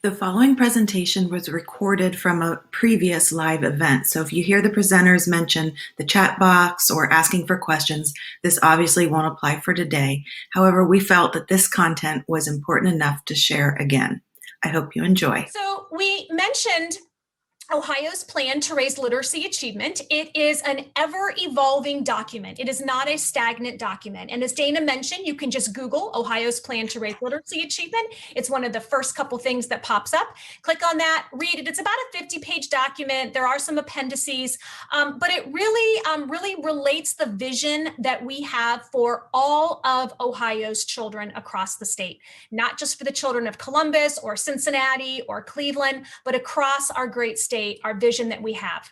The following presentation was recorded from a previous live event. So if you hear the presenters mention the chat box or asking for questions, this obviously won't apply for today. However, we felt that this content was important enough to share again. I hope you enjoy. So we mentioned Ohio's plan to raise literacy achievement. It is an ever-evolving document. It is not a stagnant document. And as Dana mentioned, you can just Google Ohio's plan to raise literacy achievement. It's one of the first couple things that pops up. Click on that, read it. It's about a 50-page document. There are some appendices, but it really relates the vision that we have for all of Ohio's children across the state, not just for the children of Columbus or Cincinnati or Cleveland, but across our great state, our vision that we have.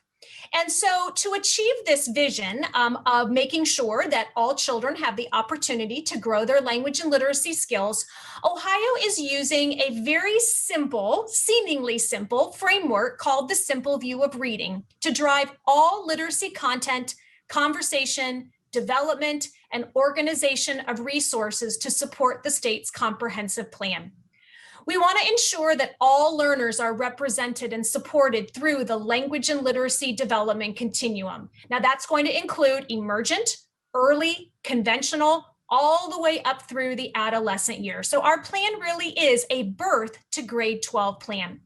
And so to achieve this vision of making sure that all children have the opportunity to grow their language and literacy skills, Ohio is using a very simple, seemingly simple framework called the Simple View of Reading to drive all literacy content, conversation, development, and organization of resources to support the state's comprehensive plan. We want to ensure that all learners are represented and supported through the language and literacy development continuum. Now that's going to include emergent, early, conventional, all the way up through the adolescent years. So our plan really is a birth to grade 12 plan.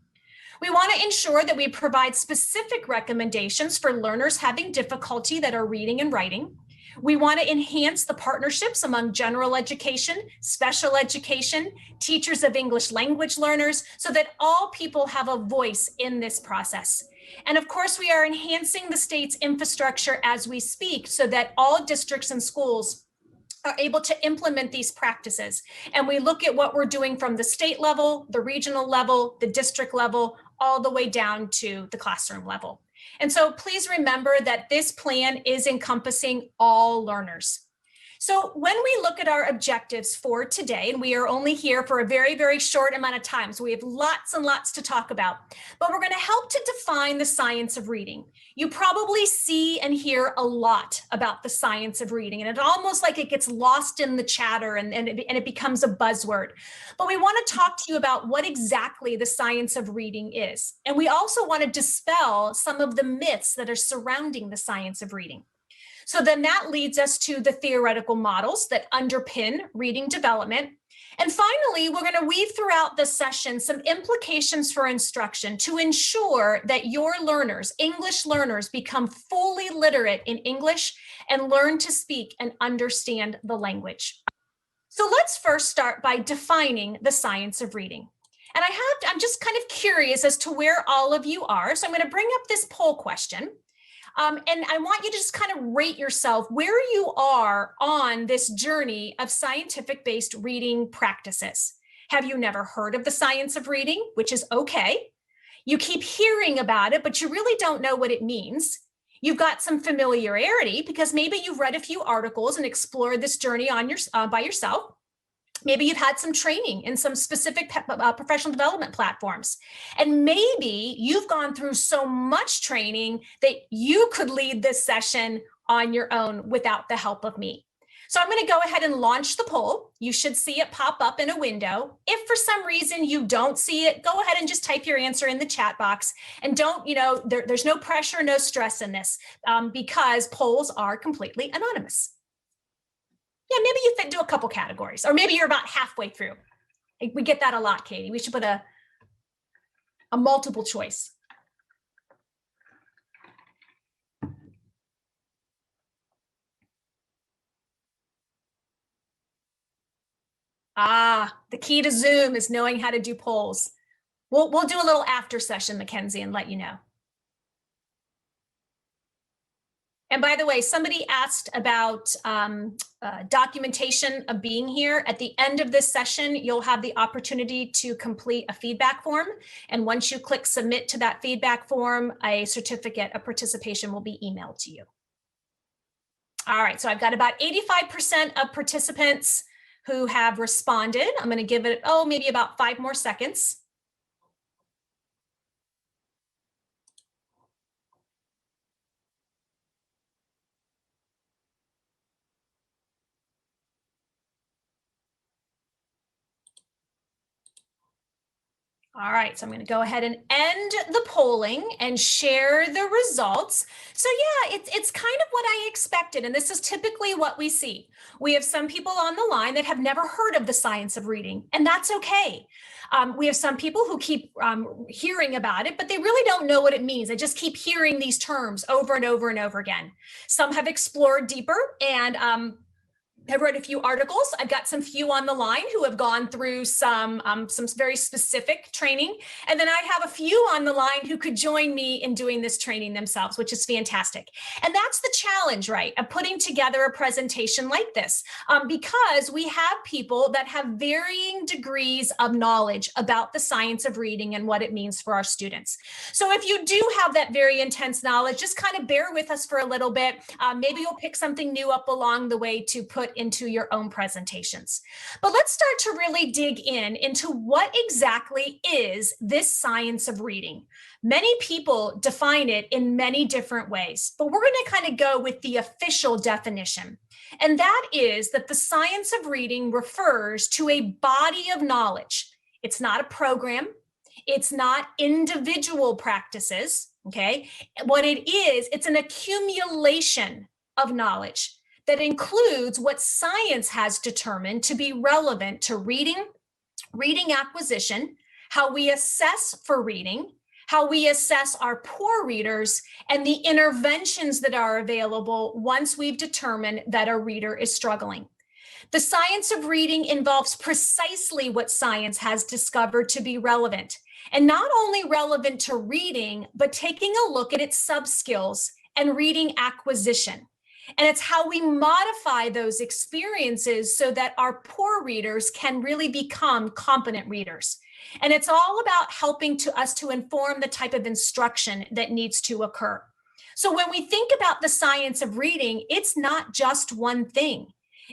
We want to ensure that we provide specific recommendations for learners having difficulty that are reading and writing. We want to enhance the partnerships among general education, special education, teachers of English language learners, so that all people have a voice in this process. And of course, we are enhancing the state's infrastructure as we speak so that all districts and schools are able to implement these practices. And we look at what we're doing from the state level, the regional level, the district level, all the way down to the classroom level. And so please remember that this plan is encompassing all learners. So when we look at our objectives for today, and we are only here for a very, very short amount of time, so we have lots and lots to talk about, but we're going to help to define the science of reading. You probably see and hear a lot about the science of reading, and it's almost like it gets lost in the chatter and it becomes a buzzword. But we want to talk to you about what exactly the science of reading is. And we also want to dispel some of the myths that are surrounding the science of reading. So then that leads us to the theoretical models that underpin reading development. And finally, we're going to weave throughout the session some implications for instruction to ensure that your learners, English learners, become fully literate in English and learn to speak and understand the language. So let's first start by defining the science of reading. And I'm just kind of curious as to where all of you are. So I'm going to bring up this poll question. And I want you to just kind of rate yourself where you are on this journey of scientific-based reading practices. Have you never heard of the science of reading, which is okay? You keep hearing about it, but you really don't know what it means. You've got some familiarity because maybe you've read a few articles and explored this journey on by yourself. Maybe you've had some training in some specific professional development platforms. And maybe you've gone through so much training that you could lead this session on your own without the help of me. So I'm going to go ahead and launch the poll. You should see it pop up in a window. If for some reason you don't see it, go ahead and just type your answer in the chat box. And don't, there's no pressure, no stress in this because polls are completely anonymous. Yeah, maybe you fit into a couple categories, or maybe you're about halfway through. We get that a lot, Katie. We should put a multiple choice. The key to Zoom is knowing how to do polls. We'll do a little after session, Mackenzie, and let you know. And by the way, somebody asked about documentation of being here. At the end of this session, you'll have the opportunity to complete a feedback form. And once you click submit to that feedback form, a certificate of participation will be emailed to you. All right, so I've got about 85% of participants who have responded. I'm going to give it, maybe about 5 more seconds. All right, so I'm going to go ahead and end the polling and share the results. So yeah, it's kind of what I expected, and this is typically what we see. We have some people on the line that have never heard of the science of reading, and that's okay. We have some people who keep hearing about it, but they really don't know what it means. They just keep hearing these terms over and over and over again. Some have explored deeper and I've read a few articles. I've got some few on the line who have gone through some very specific training. And then I have a few on the line who could join me in doing this training themselves, which is fantastic. And that's the challenge, right, of putting together a presentation like this, because we have people that have varying degrees of knowledge about the science of reading and what it means for our students. So if you do have that very intense knowledge, just kind of bear with us for a little bit. Maybe you'll pick something new up along the way to put into your own presentations. But let's start to really dig into what exactly is this science of reading. Many people define it in many different ways, but we're going to kind of go with the official definition. And that is that the science of reading refers to a body of knowledge. It's not a program. It's not individual practices, okay? What it is, it's an accumulation of knowledge that includes what science has determined to be relevant to reading acquisition, how we assess for reading, how we assess our poor readers, and the interventions that are available once we've determined that a reader is struggling. The science of reading involves precisely what science has discovered to be relevant, and not only relevant to reading, but taking a look at its sub-skills and reading acquisition. And it's how we modify those experiences so that our poor readers can really become competent readers. And it's all about helping us to inform the type of instruction that needs to occur. So when we think about the science of reading, it's not just one thing.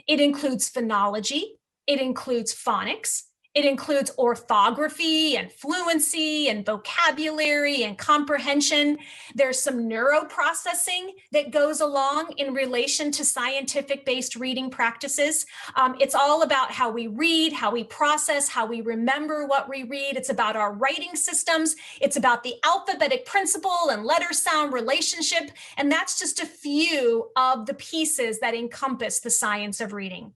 It includes phonology, it includes phonics, it includes orthography and fluency and vocabulary and comprehension. There's some neuroprocessing that goes along in relation to scientific-based reading practices. It's all about how we read, how we process, how we remember what we read. It's about our writing systems. It's about the alphabetic principle and letter-sound relationship. And that's just a few of the pieces that encompass the science of reading.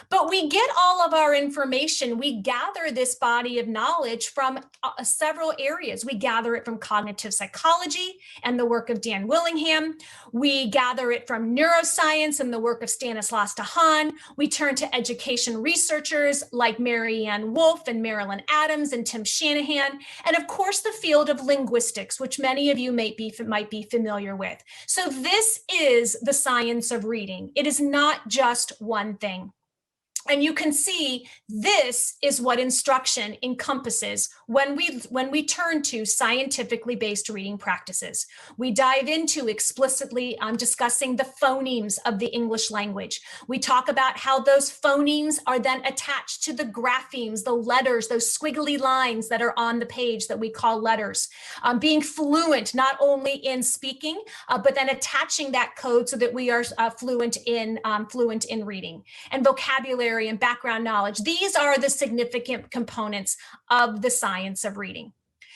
But we get all of our information, we gather this body of knowledge from several areas. We gather it from cognitive psychology and the work of Dan Willingham. We gather it from neuroscience and the work of Stanislas Dehaene. We turn to education researchers like Marianne Wolf and Marilyn Adams and Tim Shanahan. And of course, the field of linguistics, which many of you might be familiar with. So this is the science of reading. It is not just one thing. And you can see this is what instruction encompasses when we turn to scientifically based reading practices. We dive into explicitly discussing the phonemes of the English language. We talk about how those phonemes are then attached to the graphemes, the letters, those squiggly lines that are on the page that we call letters. Being fluent not only in speaking, but then attaching that code so that we are fluent in reading. And vocabulary and background knowledge. These are the significant components of the science of reading.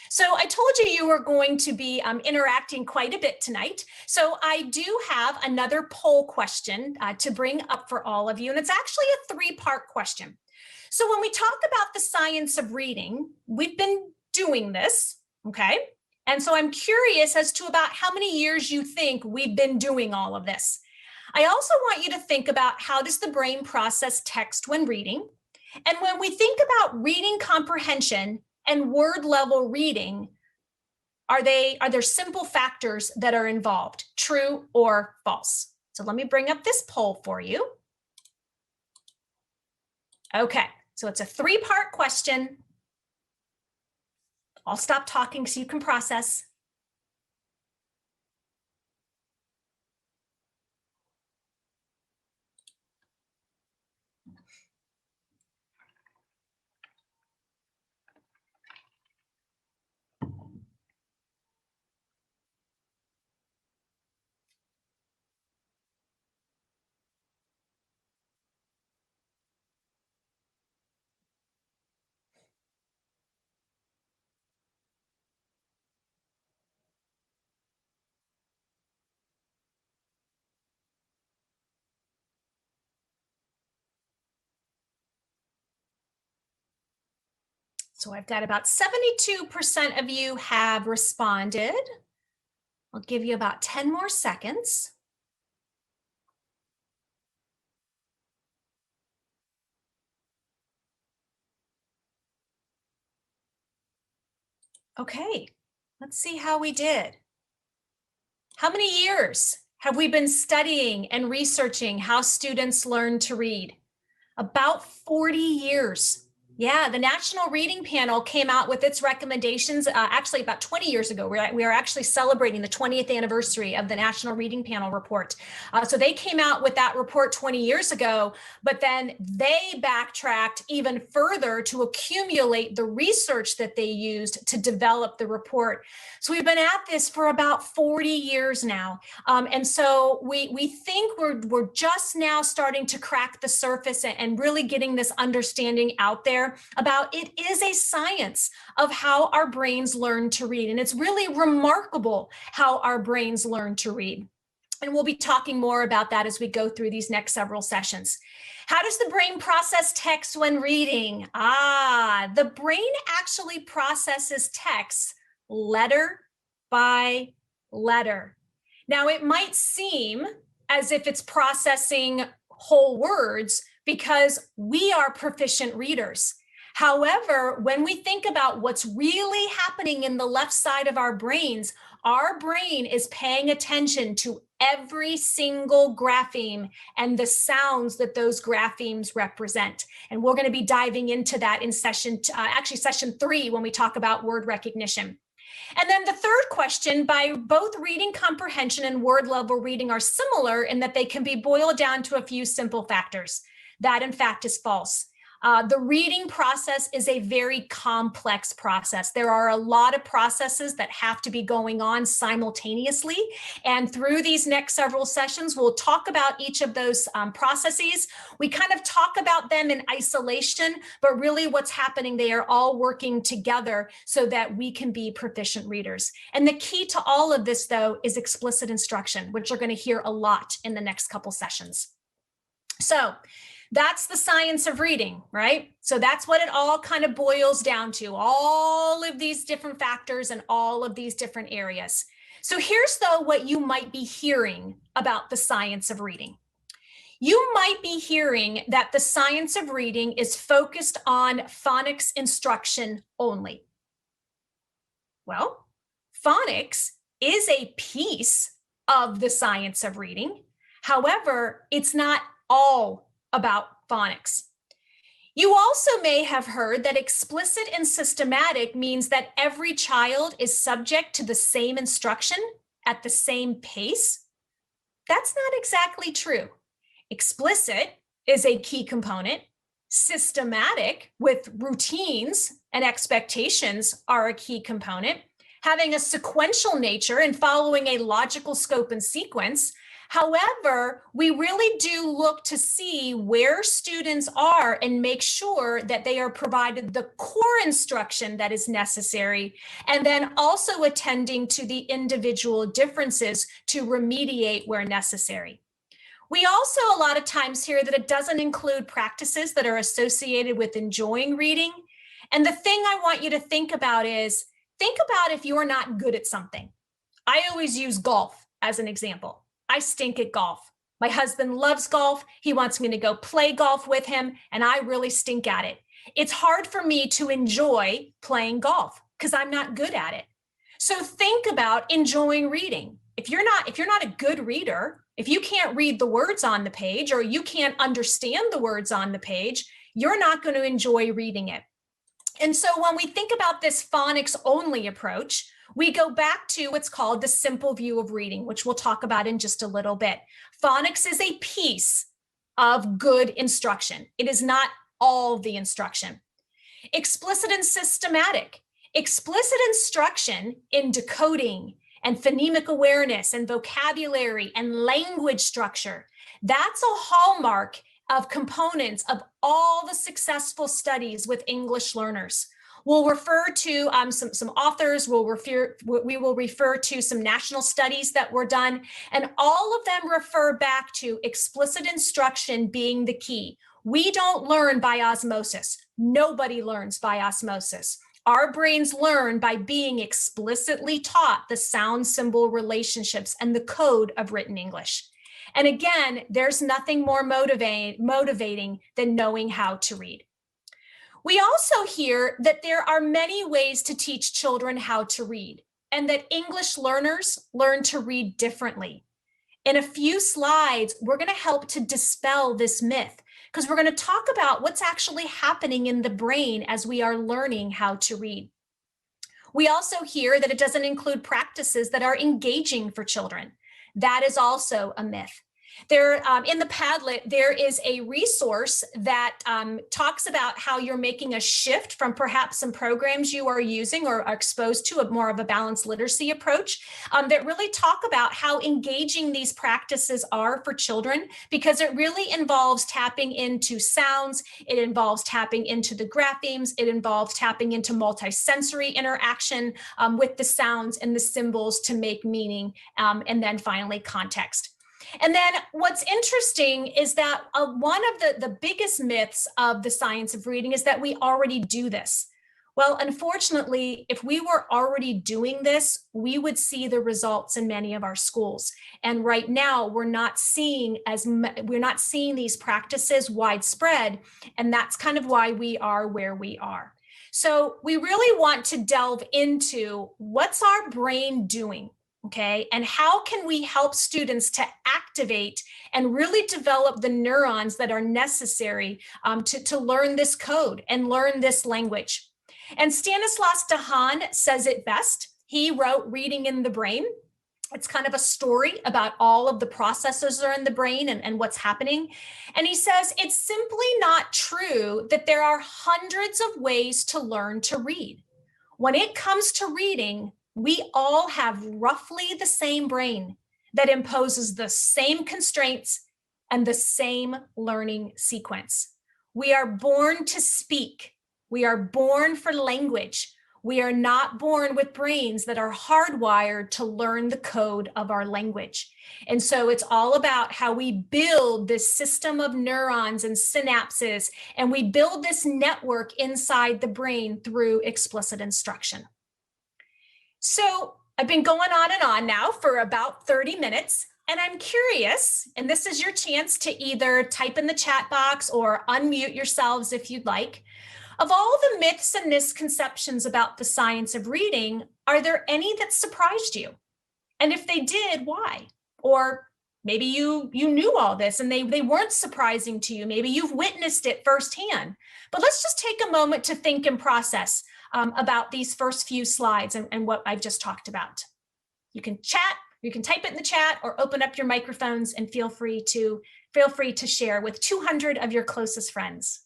So I told you were going to be interacting quite a bit tonight. So I do have another poll question to bring up for all of you, and it's actually a three-part question. So when we talk about the science of reading, we've been doing this, okay? And so I'm curious as to about how many years you think we've been doing all of this. I also want you to think about how does the brain process text when reading? And when we think about reading comprehension and word level reading, are there simple factors that are involved, true or false? So let me bring up this poll for you. Okay, so it's a three-part question. I'll stop talking so you can process. So I've got about 72% of you have responded. I'll give you about 10 more seconds. Okay, let's see how we did. How many years have we been studying and researching how students learn to read? About 40 years. Yeah, the National Reading Panel came out with its recommendations actually about 20 years ago. We are actually celebrating the 20th anniversary of the National Reading Panel report. So they came out with that report 20 years ago, but then they backtracked even further to accumulate the research that they used to develop the report. So we've been at this for about 40 years now. And so we think we're just now starting to crack the surface and really getting this understanding out there about it is a science of how our brains learn to read. And it's really remarkable how our brains learn to read. And we'll be talking more about that as we go through these next several sessions. How does the brain process text when reading? The brain actually processes text letter by letter. Now, it might seem as if it's processing whole words because we are proficient readers. However, when we think about what's really happening in the left side of our brains, our brain is paying attention to every single grapheme and the sounds that those graphemes represent. And we're going to be diving into that in session 3 when we talk about word recognition. And then the third question, by both reading comprehension and word level reading are similar in that they can be boiled down to a few simple factors. That, in fact, is false. The reading process is a very complex process. There are a lot of processes that have to be going on simultaneously. And through these next several sessions, we'll talk about each of those processes. We kind of talk about them in isolation, but really what's happening, they are all working together so that we can be proficient readers. And the key to all of this, though, is explicit instruction, which you're going to hear a lot in the next couple sessions. So that's the science of reading, right? So that's what it all kind of boils down to, all of these different factors and all of these different areas. So here's, though, what you might be hearing about the science of reading. You might be hearing that the science of reading is focused on phonics instruction only. Well, phonics is a piece of the science of reading. However, it's not all about phonics. You also may have heard that explicit and systematic means that every child is subject to the same instruction at the same pace. That's not exactly true. Explicit is a key component. Systematic, with routines and expectations, are a key component. Having a sequential nature and following a logical scope and sequence. However, we really do look to see where students are and make sure that they are provided the core instruction that is necessary, and then also attending to the individual differences to remediate where necessary. We also a lot of times hear that it doesn't include practices that are associated with enjoying reading. And the thing I want you to think about is, think about if you're not good at something. I always use golf as an example. I stink at golf. My husband loves golf. He wants me to go play golf with him, and I really stink at it. It's hard for me to enjoy playing golf because I'm not good at it. So think about enjoying reading. If you're not a good reader, if you can't read the words on the page or you can't understand the words on the page, you're not going to enjoy reading it. And so when we think about this phonics only approach, we go back to what's called the simple view of reading, which we'll talk about in just a little bit. Phonics is a piece of good instruction. It is not all the instruction. Explicit and systematic. Explicit instruction in decoding and phonemic awareness and vocabulary and language structure. That's a hallmark of components of all the successful studies with English learners. We'll refer to some authors, we will refer to some national studies that were done, and all of them refer back to explicit instruction being the key. We don't learn by osmosis. Nobody learns by osmosis. Our brains learn by being explicitly taught the sound symbol relationships and the code of written English. And again, there's nothing more motivating than knowing how to read. We also hear that there are many ways to teach children how to read, and that English learners learn to read differently. In a few slides, we're going to help to dispel this myth, because we're going to talk about what's actually happening in the brain as we are learning how to read. We also hear that it doesn't include practices that are engaging for children. That is also a myth. There, in the Padlet, there is a resource that talks about how you're making a shift from perhaps some programs you are using or are exposed to a more of a balanced literacy approach that really talk about how engaging these practices are for children, because it really involves tapping into sounds, it involves tapping into the graphemes, it involves tapping into multisensory interaction with the sounds and the symbols to make meaning, and then finally context. And then what's interesting is that one of the biggest myths of the science of reading is that we already do this. Well, unfortunately, if we were already doing this, we would see the results in many of our schools. And right now, we're not seeing these practices widespread, and that's kind of why we are where we are. So we really want to delve into what's our brain doing. Okay, and how can we help students to activate and really develop the neurons that are necessary to learn this code and learn this language? And Stanislas Dehaene says it best. He wrote Reading in the Brain. It's kind of a story about all of the processes that are in the brain and what's happening. And he says, it's simply not true that there are hundreds of ways to learn to read. When it comes to reading, we all have roughly the same brain that imposes the same constraints and the same learning sequence. We are born to speak. We are born for language. We are not born with brains that are hardwired to learn the code of our language. And so it's all about how we build this system of neurons and synapses, and we build this network inside the brain through explicit instruction. So I've been going on and on now for about 30 minutes, and I'm curious, and this is your chance to either type in the chat box or unmute yourselves if you'd like. Of all the myths and misconceptions about the science of reading, are there any that surprised you? And if they did, why? Or maybe you knew all this and they weren't surprising to you. Maybe you've witnessed it firsthand. But let's just take a moment to think and process about these first few slides and what I've just talked about. You can chat, you can type it in the chat, or open up your microphones and feel free to share with 200 of your closest friends.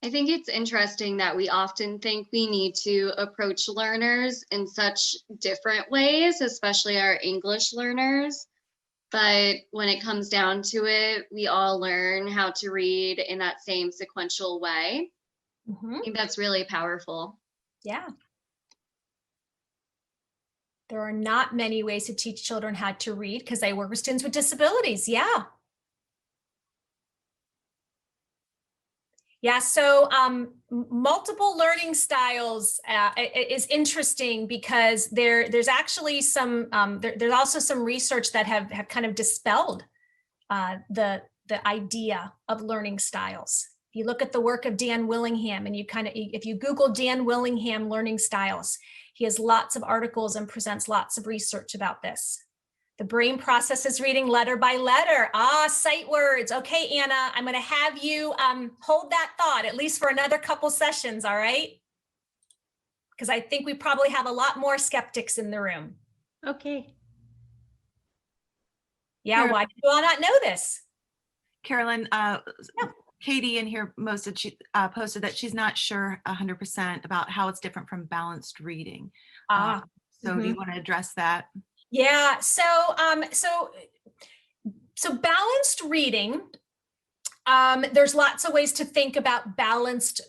I think it's interesting that we often think we need to approach learners in such different ways, especially our English learners. But when it comes down to it, we all learn how to read in that same sequential way. I think that's really powerful. Yeah. There are not many ways to teach children how to read because I work with students with disabilities. Yeah. Yeah, so multiple learning styles is interesting because there's actually some, there's also some research that have kind of dispelled the idea of learning styles. If you look at the work of Dan Willingham and if you Google Dan Willingham learning styles, he has lots of articles and presents lots of research about this. The brain processes reading letter by letter. Sight words. Okay, Anna, I'm going to have you hold that thought at least for another couple sessions, all right? Because I think we probably have a lot more skeptics in the room. Okay. Yeah, Carolyn, why do you all not know this? Carolyn, Katie in here posted that she's not sure 100% about how it's different from balanced reading. Do you want to address that? Yeah, so So balanced reading, there's lots of ways to think about balanced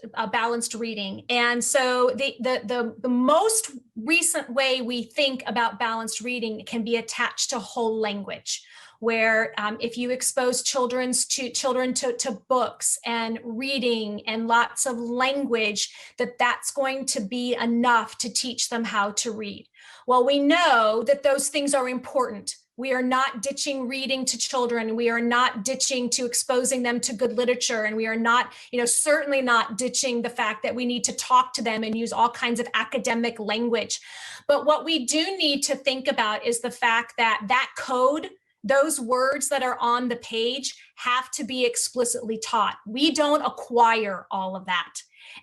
reading. And so the most recent way we think about balanced reading can be attached to whole language, where if you expose children to books and reading and lots of language, that's going to be enough to teach them how to read. Well, we know that those things are important. We are not ditching reading to children. We are not ditching to exposing them to good literature. And we are not, certainly not ditching the fact that we need to talk to them and use all kinds of academic language. But what we do need to think about is the fact that that code, those words that are on the page, have to be explicitly taught. We don't acquire all of that.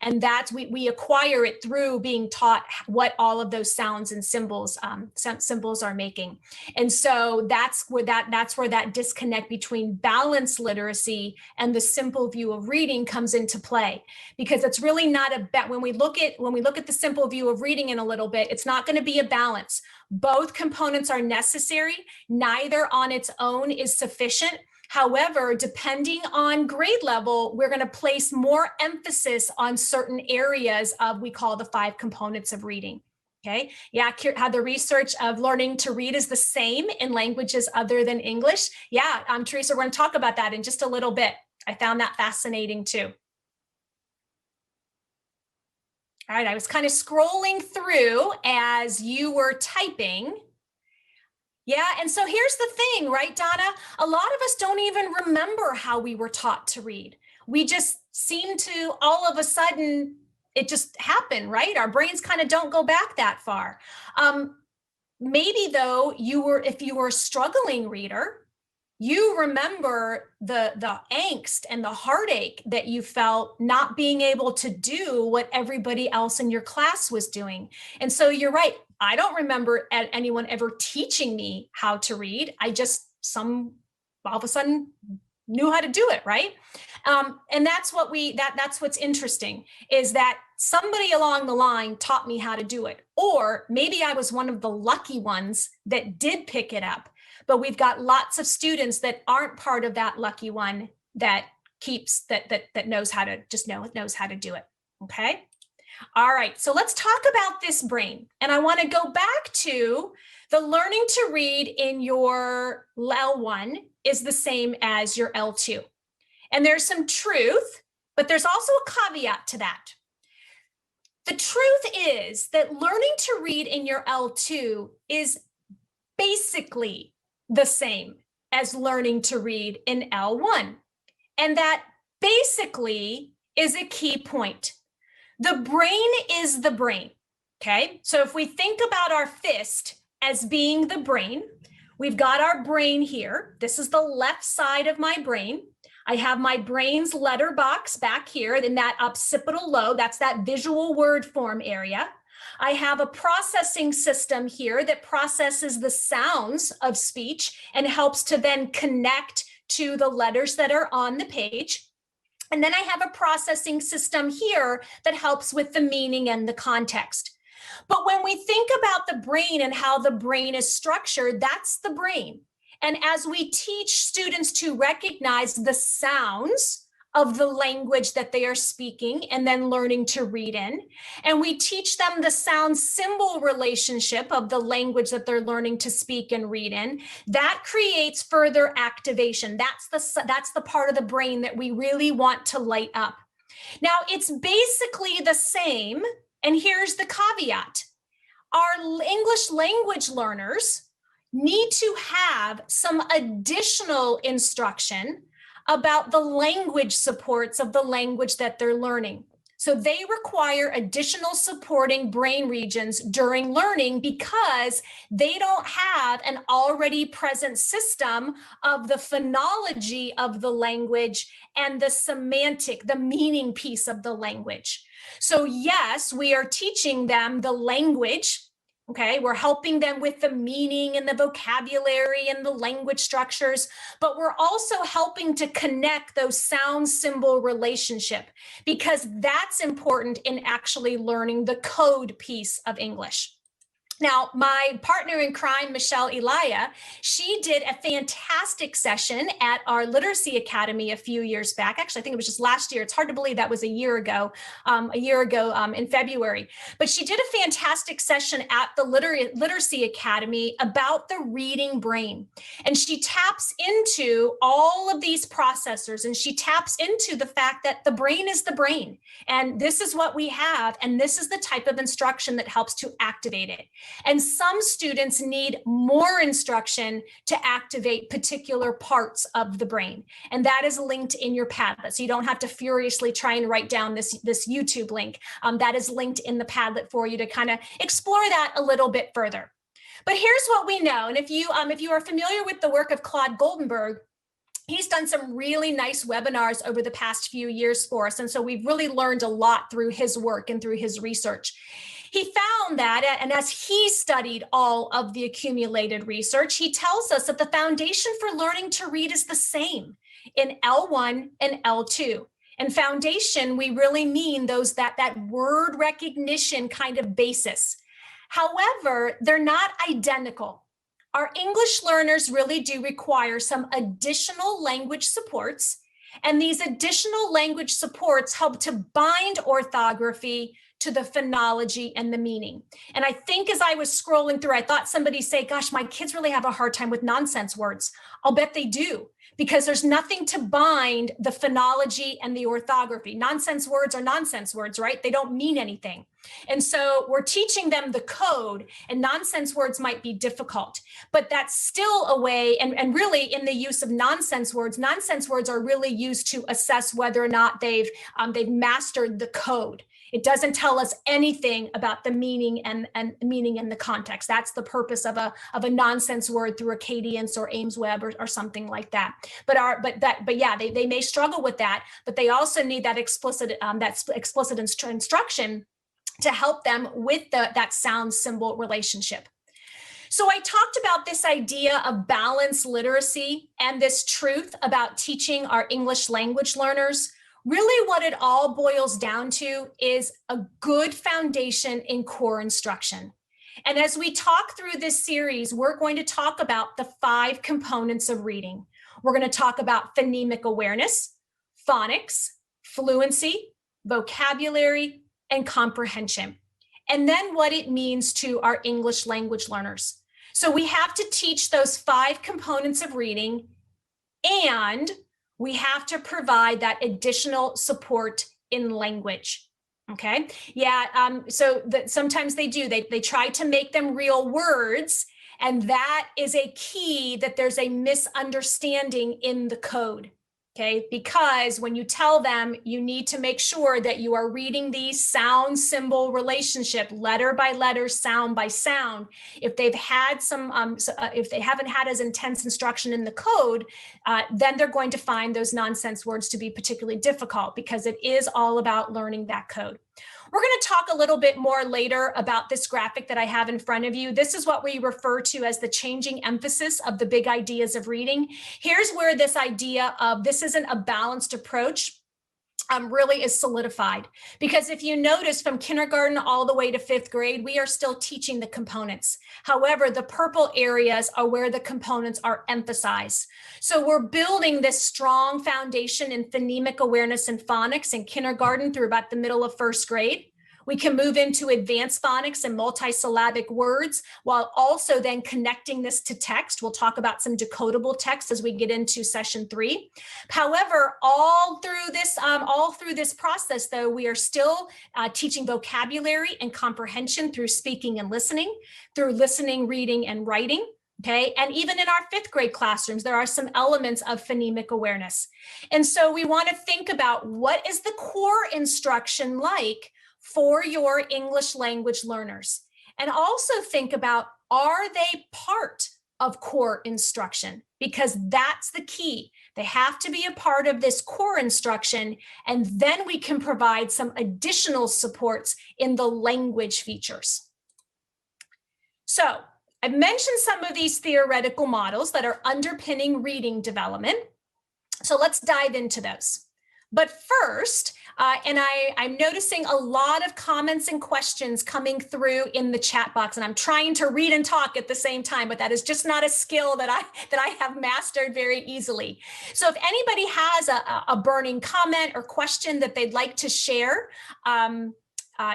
And that's, we acquire it through being taught what all of those sounds and symbols are making. And so that's where that disconnect between balanced literacy and the simple view of reading comes into play, because it's really not when we look at the simple view of reading in a little bit, it's not going to be a balance. Both components are necessary. Neither on its own is sufficient. However, depending on grade level, we're going to place more emphasis on certain areas of, we call the 5 components of reading. Okay. Yeah. How the research of learning to read is the same in languages other than English. Yeah. Teresa, we're going to talk about that in just a little bit. I found that fascinating too. All right. I was kind of scrolling through as you were typing. Yeah, and so here's the thing, right, Donna? A lot of us don't even remember how we were taught to read. We just seem to, all of a sudden, it just happened, right? Our brains kind of don't go back that far. Maybe though, if you were a struggling reader, you remember the angst and the heartache that you felt not being able to do what everybody else in your class was doing. And so you're right. I don't remember anyone ever teaching me how to read. I just all of a sudden knew how to do it, right? And that's what's interesting, is that somebody along the line taught me how to do it. Or maybe I was one of the lucky ones that did pick it up. But we've got lots of students that aren't part of that lucky one that knows how to do it. Okay. All right, so let's talk about this brain. And I want to go back to the learning to read in your L1 is the same as your L2. And there's some truth, but there's also a caveat to that. The truth is that learning to read in your L2 is basically the same as learning to read in L1. And that basically is a key point. The brain is the brain, okay? So if we think about our fist as being the brain, we've got our brain here. This is the left side of my brain. I have my brain's letter box back here in that occipital lobe. That's that visual word form area. I have a processing system here that processes the sounds of speech and helps to then connect to the letters that are on the page. And then I have a processing system here that helps with the meaning and the context. But when we think about the brain and how the brain is structured, that's the brain. And as we teach students to recognize the sounds of the language that they are speaking and then learning to read in, and we teach them the sound symbol relationship of the language that they're learning to speak and read in, that creates further activation. That's the part of the brain that we really want to light up. Now, it's basically the same, and here's the caveat. Our English language learners need to have some additional instruction about the language supports of the language that they're learning. So they require additional supporting brain regions during learning because they don't have an already present system of the phonology of the language and the semantic, the meaning piece of the language. So yes, we are teaching them the language. Okay, we're helping them with the meaning and the vocabulary and the language structures, but we're also helping to connect those sound symbol relationship, because that's important in actually learning the code piece of English. Now, my partner in crime, Michelle Elia, she did a fantastic session at our Literacy Academy a few years back. Actually, I think it was just last year. It's hard to believe that was a year ago in February. But she did a fantastic session at the Literacy Academy about the reading brain. And she taps into all of these processors, and she taps into the fact that the brain is the brain. And this is what we have. And this is the type of instruction that helps to activate it. And some students need more instruction to activate particular parts of the brain. And that is linked in your Padlet. So you don't have to furiously try and write down this YouTube link. That is linked in the Padlet for you to kind of explore that a little bit further. But here's what we know. And if you are familiar with the work of Claude Goldenberg, he's done some really nice webinars over the past few years for us. And so we've really learned a lot through his work and through his research. He found that, and as he studied all of the accumulated research, he tells us that the foundation for learning to read is the same in L1 and L2. And foundation, we really mean that word recognition kind of basis. However, they're not identical. Our English learners really do require some additional language supports, and these additional language supports help to bind orthography to the phonology and the meaning. And I think as I was scrolling through, I thought somebody say, gosh, my kids really have a hard time with nonsense words. I'll bet they do, because there's nothing to bind the phonology and the orthography. Nonsense words are nonsense words, right? They don't mean anything. And so we're teaching them the code, and nonsense words might be difficult, but that's still a way. And really in the use of nonsense words are really used to assess whether or not they've mastered the code. It doesn't tell us anything about the meaning and meaning in the context. That's the purpose of a nonsense word through Acadience or Ames Web or something like that. But yeah, they may struggle with that, but they also need that explicit instruction to help them with that sound symbol relationship. So I talked about this idea of balanced literacy and this truth about teaching our English language learners. Really what it all boils down to is a good foundation in core instruction. And as we talk through this series, we're going to talk about the 5 components of reading. We're going to talk about phonemic awareness, phonics, fluency, vocabulary, and comprehension, and then what it means to our English language learners. So we have to teach those 5 components of reading, and we have to provide that additional support in language. Okay. Yeah. So that sometimes they try to make them real words. And that is a key that there's a misunderstanding in the code. Okay, because when you tell them, you need to make sure that you are reading these sound symbol relationship, letter by letter, sound by sound. If they've had if they haven't had as intense instruction in the code, then they're going to find those nonsense words to be particularly difficult, because it is all about learning that code. We're going to talk a little bit more later about this graphic that I have in front of you. This is what we refer to as the changing emphasis of the big ideas of reading. Here's where this idea of this isn't a balanced approach really is solidified. Because if you notice, from kindergarten all the way to 5th grade, we are still teaching the components. However, the purple areas are where the components are emphasized. So we're building this strong foundation in phonemic awareness and phonics in kindergarten through about the middle of 1st grade. We can move into advanced phonics and multisyllabic words, while also then connecting this to text. We'll talk about some decodable text as we get into session 3. However, all through this process, though, we are still teaching vocabulary and comprehension through speaking and listening, through listening, reading, and writing. Okay, and even in our 5th grade classrooms, there are some elements of phonemic awareness. And so we want to think about, what is the core instruction like for your English language learners? And also think about, are they part of core instruction? Because that's the key. They have to be a part of this core instruction, and then we can provide some additional supports in the language features. So I've mentioned some of these theoretical models that are underpinning reading development. So let's dive into those. But first, And I'm noticing a lot of comments and questions coming through in the chat box, and I'm trying to read and talk at the same time, but that is just not a skill that I have mastered very easily. So if anybody has a burning comment or question that they'd like to share,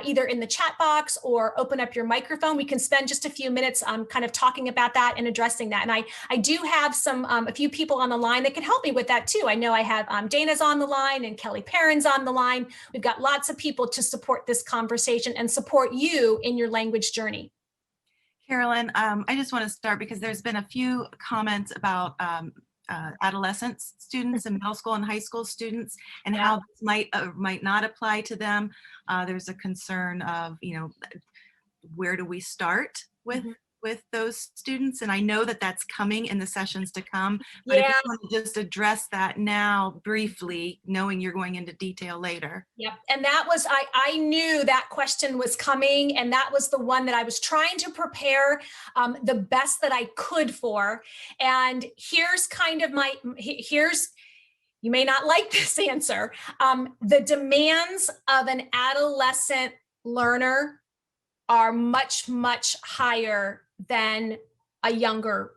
either in the chat box or open up your microphone, we can spend just a few minutes kind of talking about that and addressing that. And I do have a few people on the line that can help me with that too. I know I have Dana's on the line and Kelly Perrin's on the line. We've got lots of people to support this conversation and support you in your language journey. Carolyn, I just want to start because there's been a few comments about adolescent students and middle school and high school students and how this might not apply to them. There's a concern of, where do we start with those students? And I know that that's coming in the sessions to come, but if you want to just address that now briefly, knowing you're going into detail later. Yep. And that was, I knew that question was coming, and that was the one that I was trying to prepare the best that I could for. And here's kind of you may not like this answer. The demands of an adolescent learner are much, much higher than a younger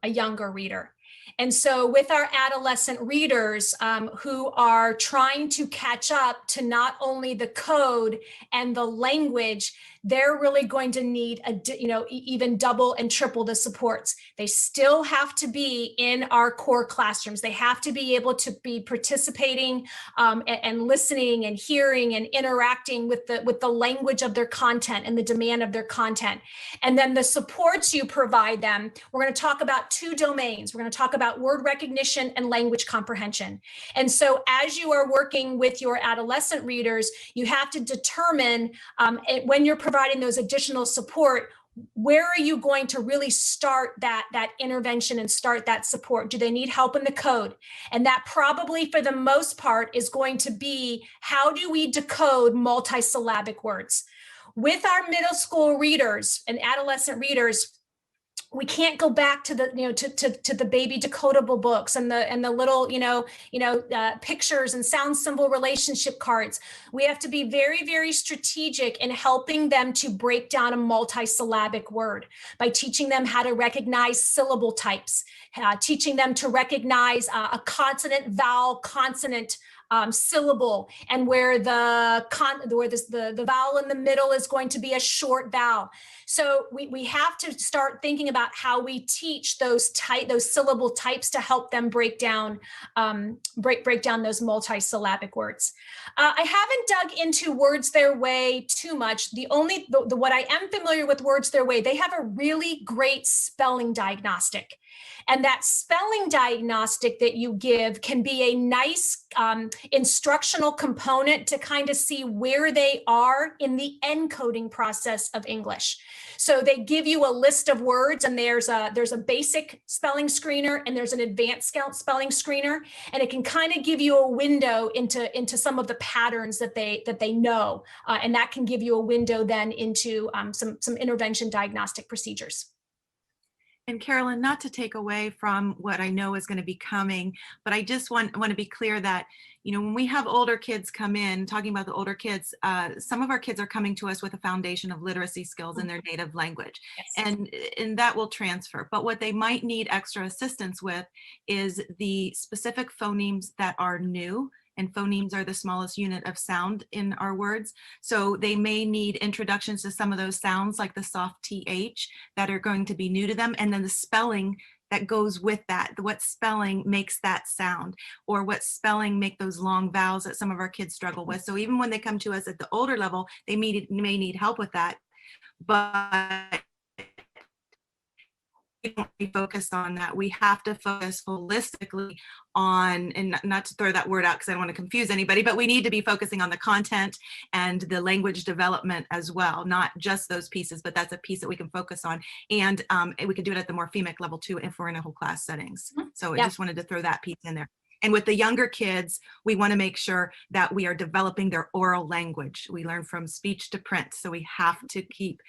reader. And so with our adolescent readers who are trying to catch up to not only the code and the language, they're really going to need even double and triple the supports. They still have to be in our core classrooms. They have to be able to be participating and listening and hearing and interacting with the language of their content and the demand of their content. And then the supports you provide them, we're going to talk about two domains. We're going to talk about word recognition and language comprehension. And so as you are working with your adolescent readers, you have to determine when you're providing those additional support, where are you going to really start that intervention and start that support? Do they need help in the code? And that probably for the most part is going to be, how do we decode multisyllabic words? With our middle school readers and adolescent readers, we can't go back to the to the baby decodable books and the little pictures and sound symbol relationship cards. We have to be very, very strategic in helping them to break down a multisyllabic word by teaching them how to recognize syllable types, teaching them to recognize a consonant, vowel, consonant syllable, and where the vowel in the middle is going to be a short vowel. So we have to start thinking about how we teach those syllable types to help them break down break down those multisyllabic words. I haven't dug into Words Their Way too much. What I am familiar with Words Their Way, they have a really great spelling diagnostic. And that spelling diagnostic that you give can be a nice instructional component to kind of see where they are in the encoding process of English. So they give you a list of words, and there's a basic spelling screener and there's an advanced spelling screener, and it can kind of give you a window into some of the patterns that they know, and that can give you a window then into some intervention diagnostic procedures. And Carolyn, not to take away from what I know is going to be coming, but I just want to be clear that, when we have older kids come in, talking about the older kids, some of our kids are coming to us with a foundation of literacy skills in their native language. Yes. And that will transfer. But what they might need extra assistance with is the specific phonemes that are new. And phonemes are the smallest unit of sound in our words. So they may need introductions to some of those sounds, like the soft TH, that are going to be new to them. And then the spelling that goes with that. What spelling makes that sound, or what spelling make those long vowels that some of our kids struggle with. So even when they come to us at the older level, they may need help with that. But we don't be focused on that. We have to focus holistically on, and not to throw that word out because I don't want to confuse anybody, but we need to be focusing on the content and the language development as well, not just those pieces, but that's a piece that we can focus on. And we can do it at the morphemic level too if we're in a whole class settings. So I just wanted to throw that piece in there. And with the younger kids, we want to make sure that we are developing their oral language. We learn from speech to print. So we have to keep,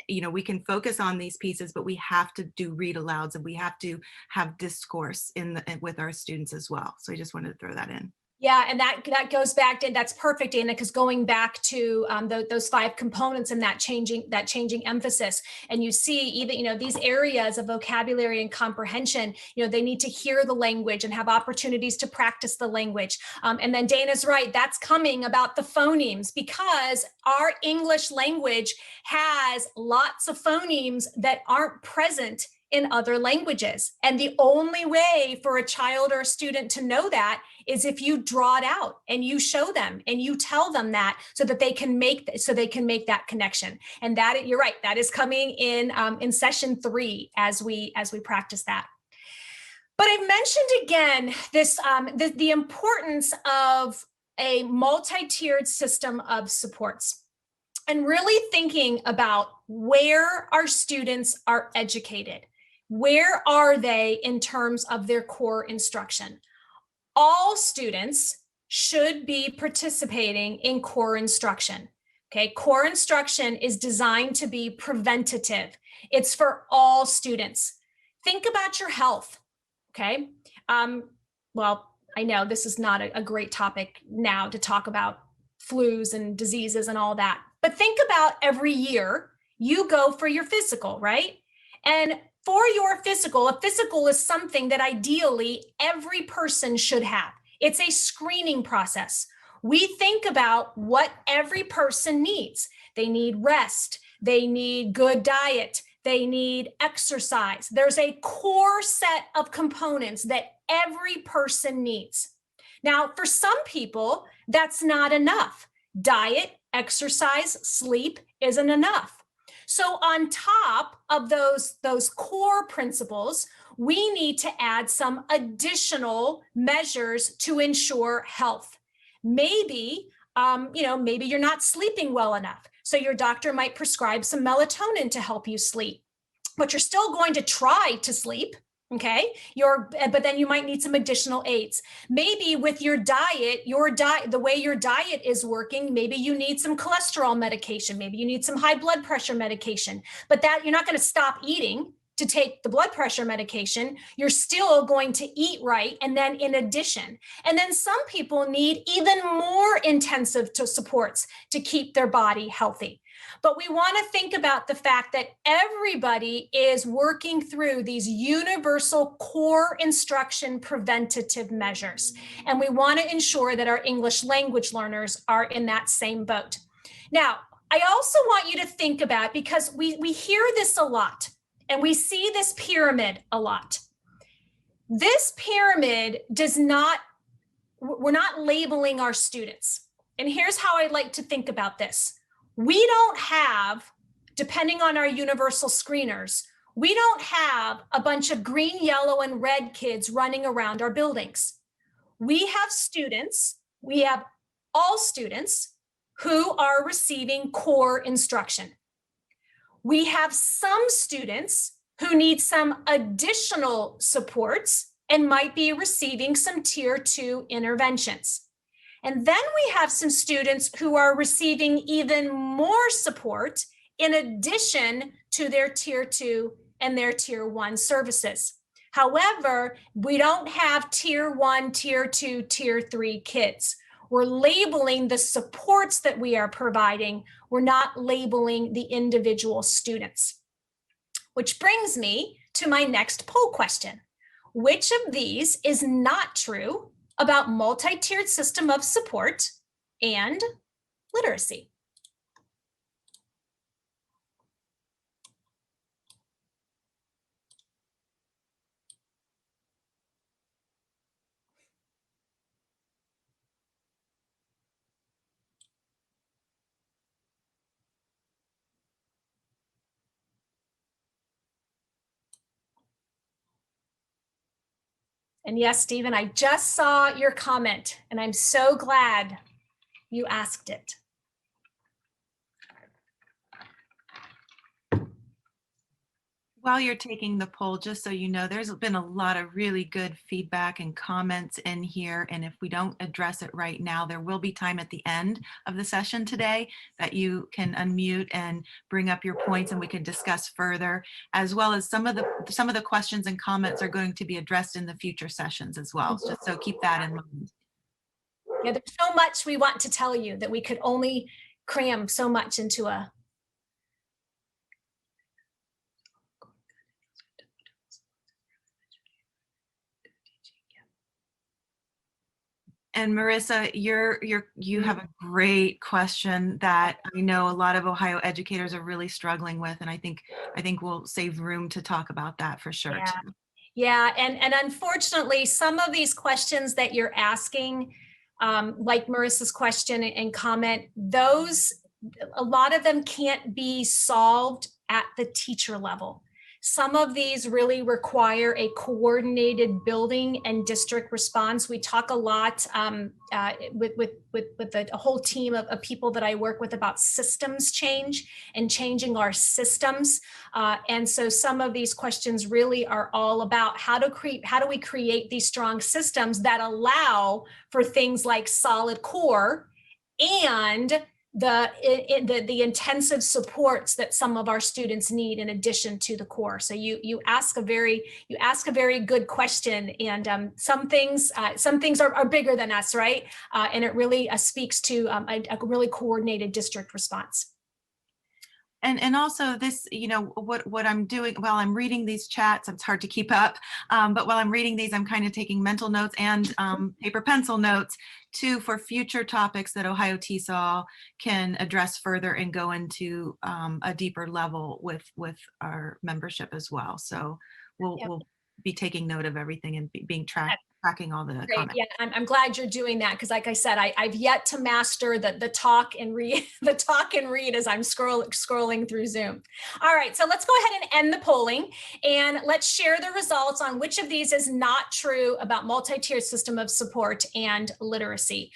we can focus on these pieces, but we have to do read alouds, and we have to have discourse with our students as well. So I just wanted to throw that in. Yeah, and that goes back to, that's perfect, Dana, because going back to those 5 components and that changing emphasis, and you see even these areas of vocabulary and comprehension, they need to hear the language and have opportunities to practice the language. And then Dana's right, that's coming about the phonemes, because our English language has lots of phonemes that aren't present in other languages. And the only way for a child or a student to know that is if you draw it out and you show them and you tell them that, so that they can make that connection. And that, you're right, that is coming in session 3 as we practice that. But I mentioned again this the importance of a multi-tiered system of supports, and really thinking about where our students are educated. Where are they in terms of their core instruction? All students should be participating in core instruction. Okay, core instruction is designed to be preventative. It's for all students. Think about your health. Okay, well, I know this is not a great topic now to talk about flus and diseases and all that, but think about every year you go for your physical, right? And for your physical, a physical is something that ideally every person should have. It's a screening process. We think about what every person needs. They need rest. They need good diet. They need exercise. There's a core set of components that every person needs. Now, for some people, that's not enough. Diet, exercise, sleep isn't enough. So on top of those core principles, we need to add some additional measures to ensure health. Maybe, maybe you're not sleeping well enough. So your doctor might prescribe some melatonin to help you sleep, but you're still going to try to sleep. Okay, but then you might need some additional aids. Maybe with your diet, the way your diet is working, maybe you need some cholesterol medication, maybe you need some high blood pressure medication, but that you're not going to stop eating to take the blood pressure medication. You're still going to eat right. And then in addition, and then some people need even more intensive supports to keep their body healthy. But we want to think about the fact that everybody is working through these universal core instruction preventative measures. And we want to ensure that our English language learners are in that same boat. Now, I also want you to think about, because we hear this a lot and we see this pyramid a lot. This pyramid we're not labeling our students. And here's how I like to think about this. We don't have, depending on our universal screeners, we don't have a bunch of green, yellow, and red kids running around our buildings. We have students, we have all students who are receiving core instruction. We have some students who need some additional supports and might be receiving some tier 2 interventions. And then we have some students who are receiving even more support in addition to their tier 2 and their tier 1 services. However, we don't have tier 1, tier 2, tier 3 kids. We're labeling the supports that we are providing. We're not labeling the individual students. Which brings me to my next poll question. Which of these is not true about multi-tiered system of support and literacy? And yes, Stephen, I just saw your comment and I'm so glad you asked it. While you're taking the poll, just so you know, there's been a lot of really good feedback and comments in here. And if we don't address it right now, there will be time at the end of the session today that you can unmute and bring up your points and we can discuss further, as well as some of the questions and comments are going to be addressed in the future sessions as well. Just so keep that in mind. Yeah, there's so much we want to tell you that we could only cram so much into a. And Marissa, you have a great question that I know a lot of Ohio educators are really struggling with, and I think we'll save room to talk about that for sure Yeah. too. Yeah, and unfortunately, some of these questions that you're asking, like Marissa's question and comment, a lot of them can't be solved at the teacher level. Some of these really require a coordinated building and district response. We talk a lot with a whole team of people that I work with about systems change and changing our systems. And so some of these questions really are all about how do we create these strong systems that allow for things like solid core and the intensive supports that some of our students need in addition to the core. So you ask a very good question, and some things are bigger than us, right? And it really speaks to a really coordinated district response. And also this, what I'm doing while I'm reading these chats, it's hard to keep up, but while I'm reading these, I'm kind of taking mental notes and paper pencil notes too for future topics that Ohio TESOL can address further and go into a deeper level with our membership as well. So we'll be taking note of everything and being tracking all the comments. Yeah, I'm glad you're doing that, because like I said, I've yet to master the talk and read as I'm scrolling through Zoom. All right, so let's go ahead and end the polling, and let's share the results on which of these is not true about multi-tiered system of support and literacy.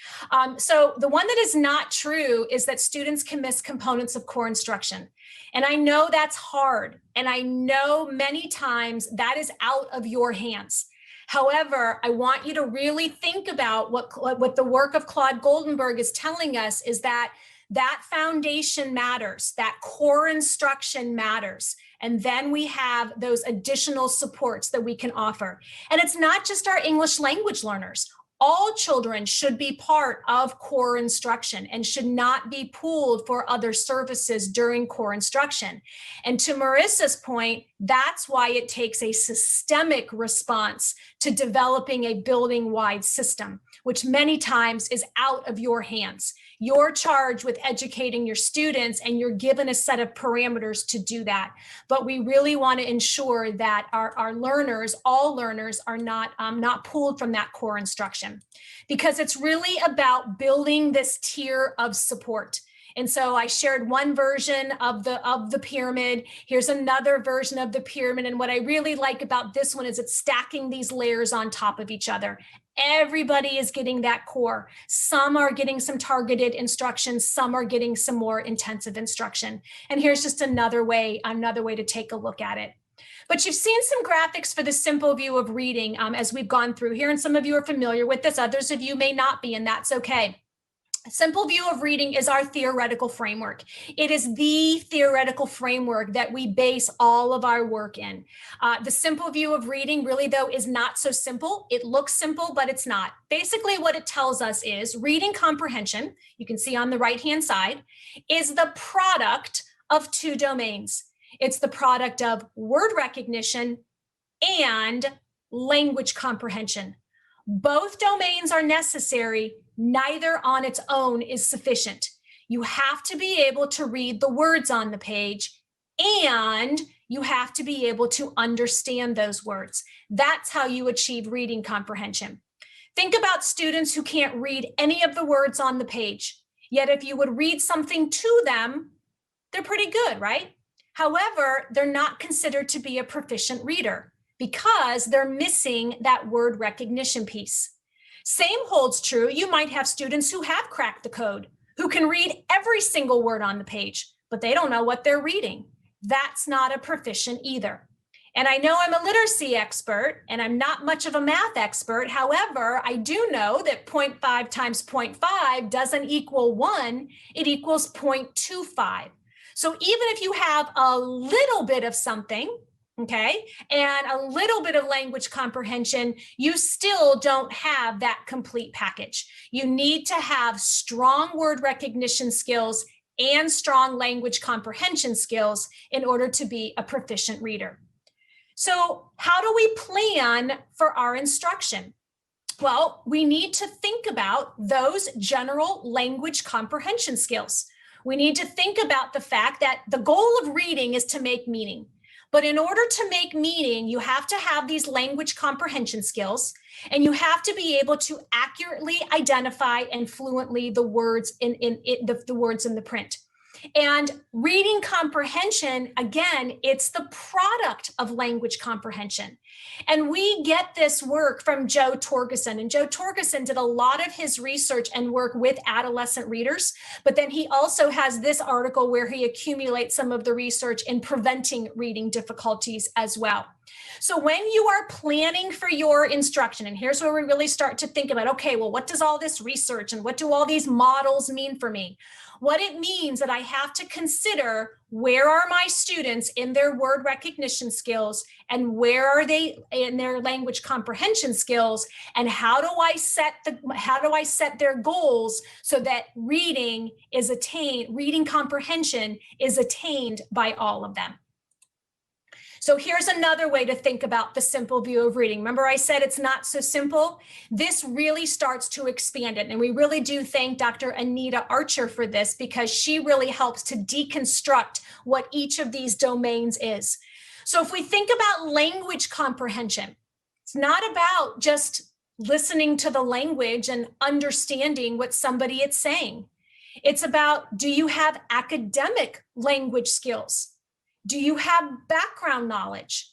So the one that is not true is that students can miss components of core instruction. And I know that's hard, and I know many times that is out of your hands. However, I want you to really think about what the work of Claude Goldenberg is telling us is that foundation matters, that core instruction matters. And then we have those additional supports that we can offer. And it's not just our English language learners. All children should be part of core instruction and should not be pooled for other services during core instruction. And to Marissa's point, that's why it takes a systemic response to developing a building-wide system, which many times is out of your hands. You're charged with educating your students, and you're given a set of parameters to do that. But we really want to ensure that our learners, all learners, are not pulled from that core instruction, because it's really about building this tier of support. And so I shared one version of the pyramid. Here's another version of the pyramid. And what I really like about this one is it's stacking these layers on top of each other. Everybody is getting that core. Some are getting some targeted instruction. Some are getting some more intensive instruction. And here's just another way to take a look at it. But you've seen some graphics for the simple view of reading as we've gone through here. And some of you are familiar with this. Others of you may not be, and that's okay. Simple view of reading is our theoretical framework. It is the theoretical framework that we base all of our work in. The simple view of reading really, though, is not so simple. It looks simple, but it's not. Basically, what it tells us is reading comprehension, you can see on the right-hand side, is the product of two domains. It's the product of word recognition and language comprehension. Both domains are necessary. Neither on its own is sufficient. You have to be able to read the words on the page, and you have to be able to understand those words. That's how you achieve reading comprehension. Think about students who can't read any of the words on the page. Yet if you would read something to them, they're pretty good, right? However, they're not considered to be a proficient reader, because they're missing that word recognition piece. Same holds true. You might have students who have cracked the code, who can read every single word on the page, but they don't know what they're reading. That's not a proficient either. And I know I'm a literacy expert, and I'm not much of a math expert. However, I do know that 0.5 times 0.5 doesn't equal 1, it equals 0.25. So even if you have a little bit of something, okay, and a little bit of language comprehension, you still don't have that complete package. You need to have strong word recognition skills and strong language comprehension skills in order to be a proficient reader. So how do we plan for our instruction? Well, we need to think about those general language comprehension skills. We need to think about the fact that the goal of reading is to make meaning. But in order to make meaning, you have to have these language comprehension skills, and you have to be able to accurately identify and fluently the words in the words in the print. And reading comprehension, again, it's the product of language comprehension. And we get this work from Joe Torgerson. And Joe Torgerson did a lot of his research and work with adolescent readers, but then he also has this article where he accumulates some of the research in preventing reading difficulties as well. So when you are planning for your instruction, and here's where we really start to think about, okay, well, what does all this research and what do all these models mean for me? What it means that I have to consider, where are my students in their word recognition skills, and where are they in their language comprehension skills, and how do I set their goals so that reading comprehension is attained by all of them. So here's another way to think about the simple view of reading. Remember I said it's not so simple? This really starts to expand it. And we really do thank Dr. Anita Archer for this, because she really helps to deconstruct what each of these domains is. So if we think about language comprehension, it's not about just listening to the language and understanding what somebody is saying. It's about, do you have academic language skills? Do you have background knowledge?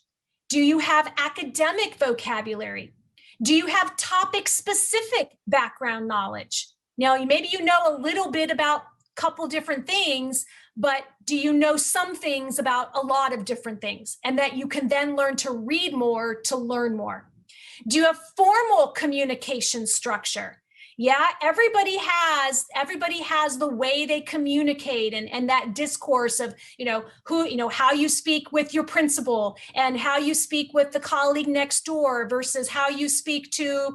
Do you have academic vocabulary? Do you have topic-specific background knowledge? Now, maybe you know a little bit about a couple different things, but do you know some things about a lot of different things, and that you can then learn to read more to learn more? Do you have formal communication structure? Yeah, everybody has the way they communicate, and that discourse of, how you speak with your principal and how you speak with the colleague next door versus how you speak to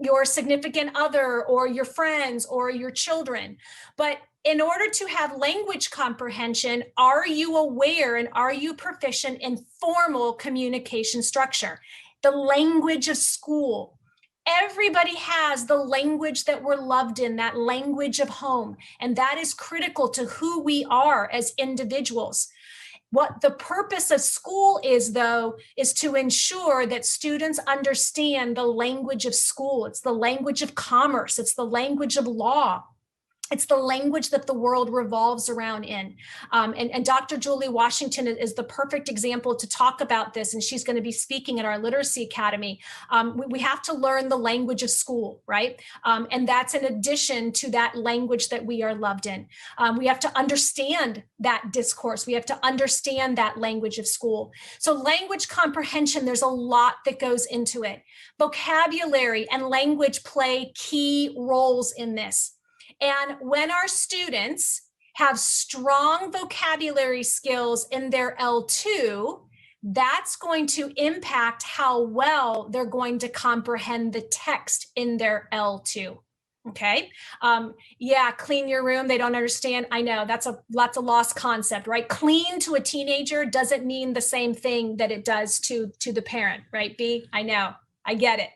your significant other or your friends or your children. But in order to have language comprehension, are you aware and are you proficient in formal communication structure? The language of school. Everybody has the language that we're loved in, that language of home, and that is critical to who we are as individuals. What the purpose of school is, though, is to ensure that students understand the language of school. It's the language of commerce. It's the language of law. It's the language that the world revolves around in. And Dr. Julie Washington is the perfect example to talk about this, and she's going to be speaking at our Literacy Academy. We have to learn the language of school, right? And that's in addition to that language that we are loved in. We have to understand that discourse. We have to understand that language of school. So language comprehension, there's a lot that goes into it. Vocabulary and language play key roles in this. And when our students have strong vocabulary skills in their L2, that's going to impact how well they're going to comprehend the text in their L2. Okay. Yeah, clean your room. They don't understand. I know that's a lost concept, right? Clean to a teenager doesn't mean the same thing that it does to the parent, right? B, I know, I get it.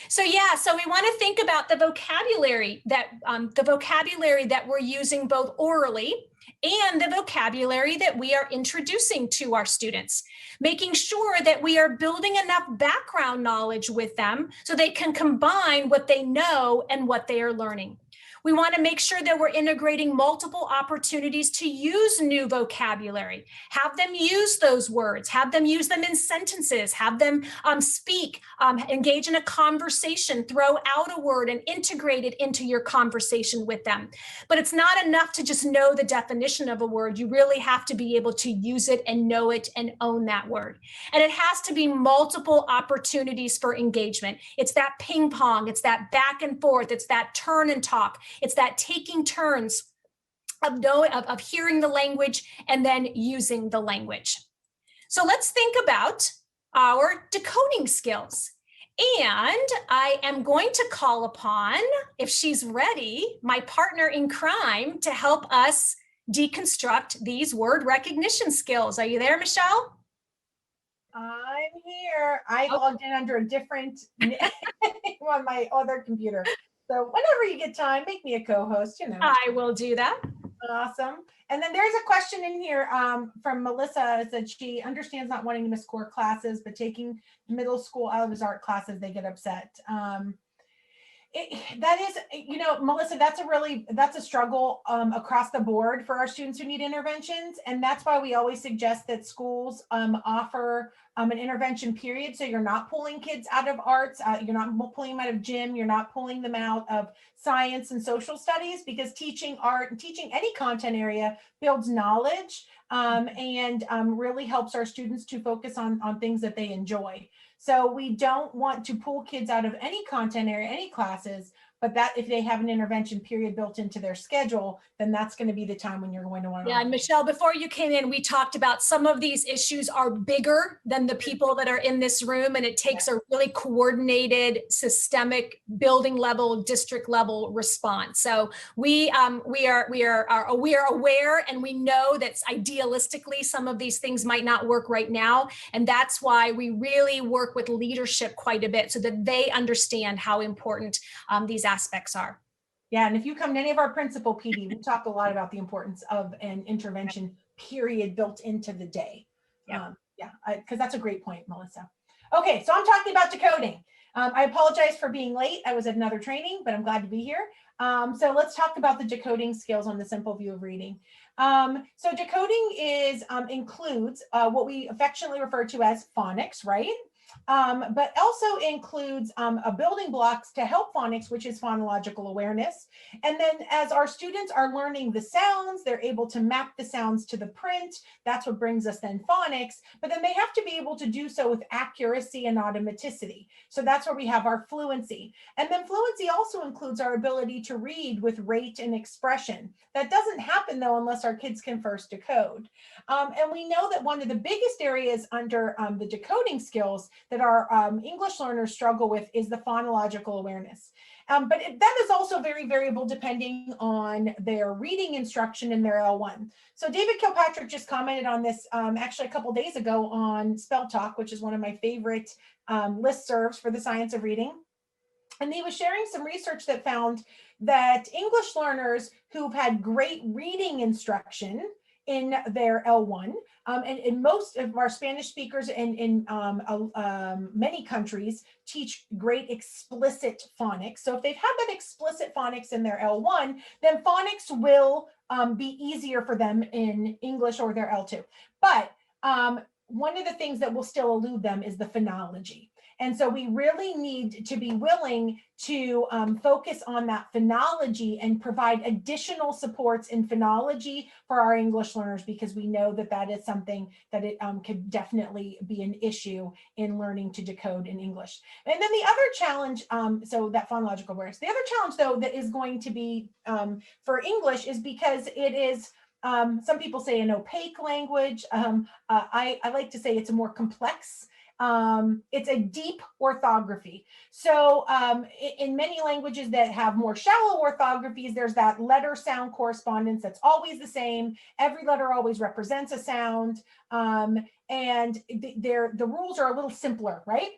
So we want to think about the vocabulary that we're using both orally and the vocabulary that we are introducing to our students, making sure that we are building enough background knowledge with them so they can combine what they know and what they are learning. We want to make sure that we're integrating multiple opportunities to use new vocabulary, have them use those words, have them use them in sentences, have them speak, engage in a conversation, throw out a word and integrate it into your conversation with them. But it's not enough to just know the definition of a word. You really have to be able to use it and know it and own that word. And it has to be multiple opportunities for engagement. It's that ping pong, it's that back and forth, it's that turn and talk. It's that taking turns of hearing the language and then using the language. So let's think about our decoding skills. And I am going to call upon, if she's ready, my partner in crime to help us deconstruct these word recognition skills. Are you there, Michelle? I'm here. I logged in under a different on my other computer. So whenever you get time, make me a co-host, you know. I will do that. Awesome. And then there's a question in here from Melissa that she understands not wanting to miss core classes, but taking middle school out of his art classes, they get upset. That is, you know, Melissa, that's a struggle across the board for our students who need interventions. And that's why we always suggest that schools offer an intervention period. So you're not pulling kids out of arts, you're not pulling them out of gym, you're not pulling them out of science and social studies, because teaching art and teaching any content area builds knowledge and really helps our students to focus on things that they enjoy. So we don't want to pull kids out of any content area, any classes, but that if they have an intervention period built into their schedule, then that's going to be the time when you're going to want to. Yeah, and Michelle, before you came in, we talked about some of these issues are bigger than the people that are in this room, and it takes a really coordinated, systemic, building level, district level response. So we are aware, and we know that idealistically some of these things might not work right now, and that's why we really work with leadership quite a bit so that they understand how important these aspects are. Yeah, and if you come to any of our principal PD, we talk a lot about the importance of an intervention period built into the day. Yeah, because that's a great point, Melissa. Okay, so I'm talking about decoding. I apologize for being late. I was at another training, but I'm glad to be here. So let's talk about the decoding skills on the simple view of reading. So decoding includes what we affectionately refer to as phonics, right? But also includes building blocks to help phonics, which is phonological awareness. And then as our students are learning the sounds, they're able to map the sounds to the print. That's what brings us then phonics, but then they have to be able to do so with accuracy and automaticity. So that's where we have our fluency. And then fluency also includes our ability to read with rate and expression. That doesn't happen though unless our kids can first decode. And we know that one of the biggest areas under the decoding skills that our English learners struggle with is the phonological awareness. But that is also very variable depending on their reading instruction in their L1. So David Kilpatrick just commented on this actually a couple days ago on Spell Talk, which is one of my favorite listservs for the science of reading. And he was sharing some research that found that English learners who've had great reading instruction in their L1, and most of our Spanish speakers in many countries teach great explicit phonics. So if they've had that explicit phonics in their L1, then phonics will be easier for them in English or their L2. But one of the things that will still elude them is the phonology. And so we really need to be willing to focus on that phonology and provide additional supports in phonology for our English learners, because we know that that is something that it could definitely be an issue in learning to decode in English. And then the other challenge, so that phonological awareness, the other challenge though that is going to be for English is because it is, some people say an opaque language. I like to say it's a more complex. It's a deep orthography. So in many languages that have more shallow orthographies, there's that letter sound correspondence that's always the same. Every letter always represents a sound. And the rules are a little simpler, right?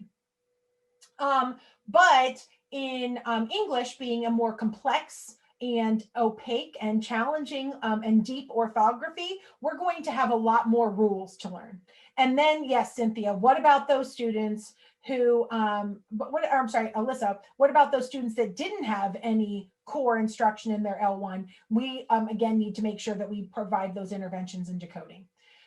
But in English, being a more complex and opaque and challenging and deep orthography, we're going to have a lot more rules to learn. And then, yes, Cynthia, what about those students who, Alyssa, what about those students that didn't have any core instruction in their L1? We, again, need to make sure that we provide those interventions in decoding.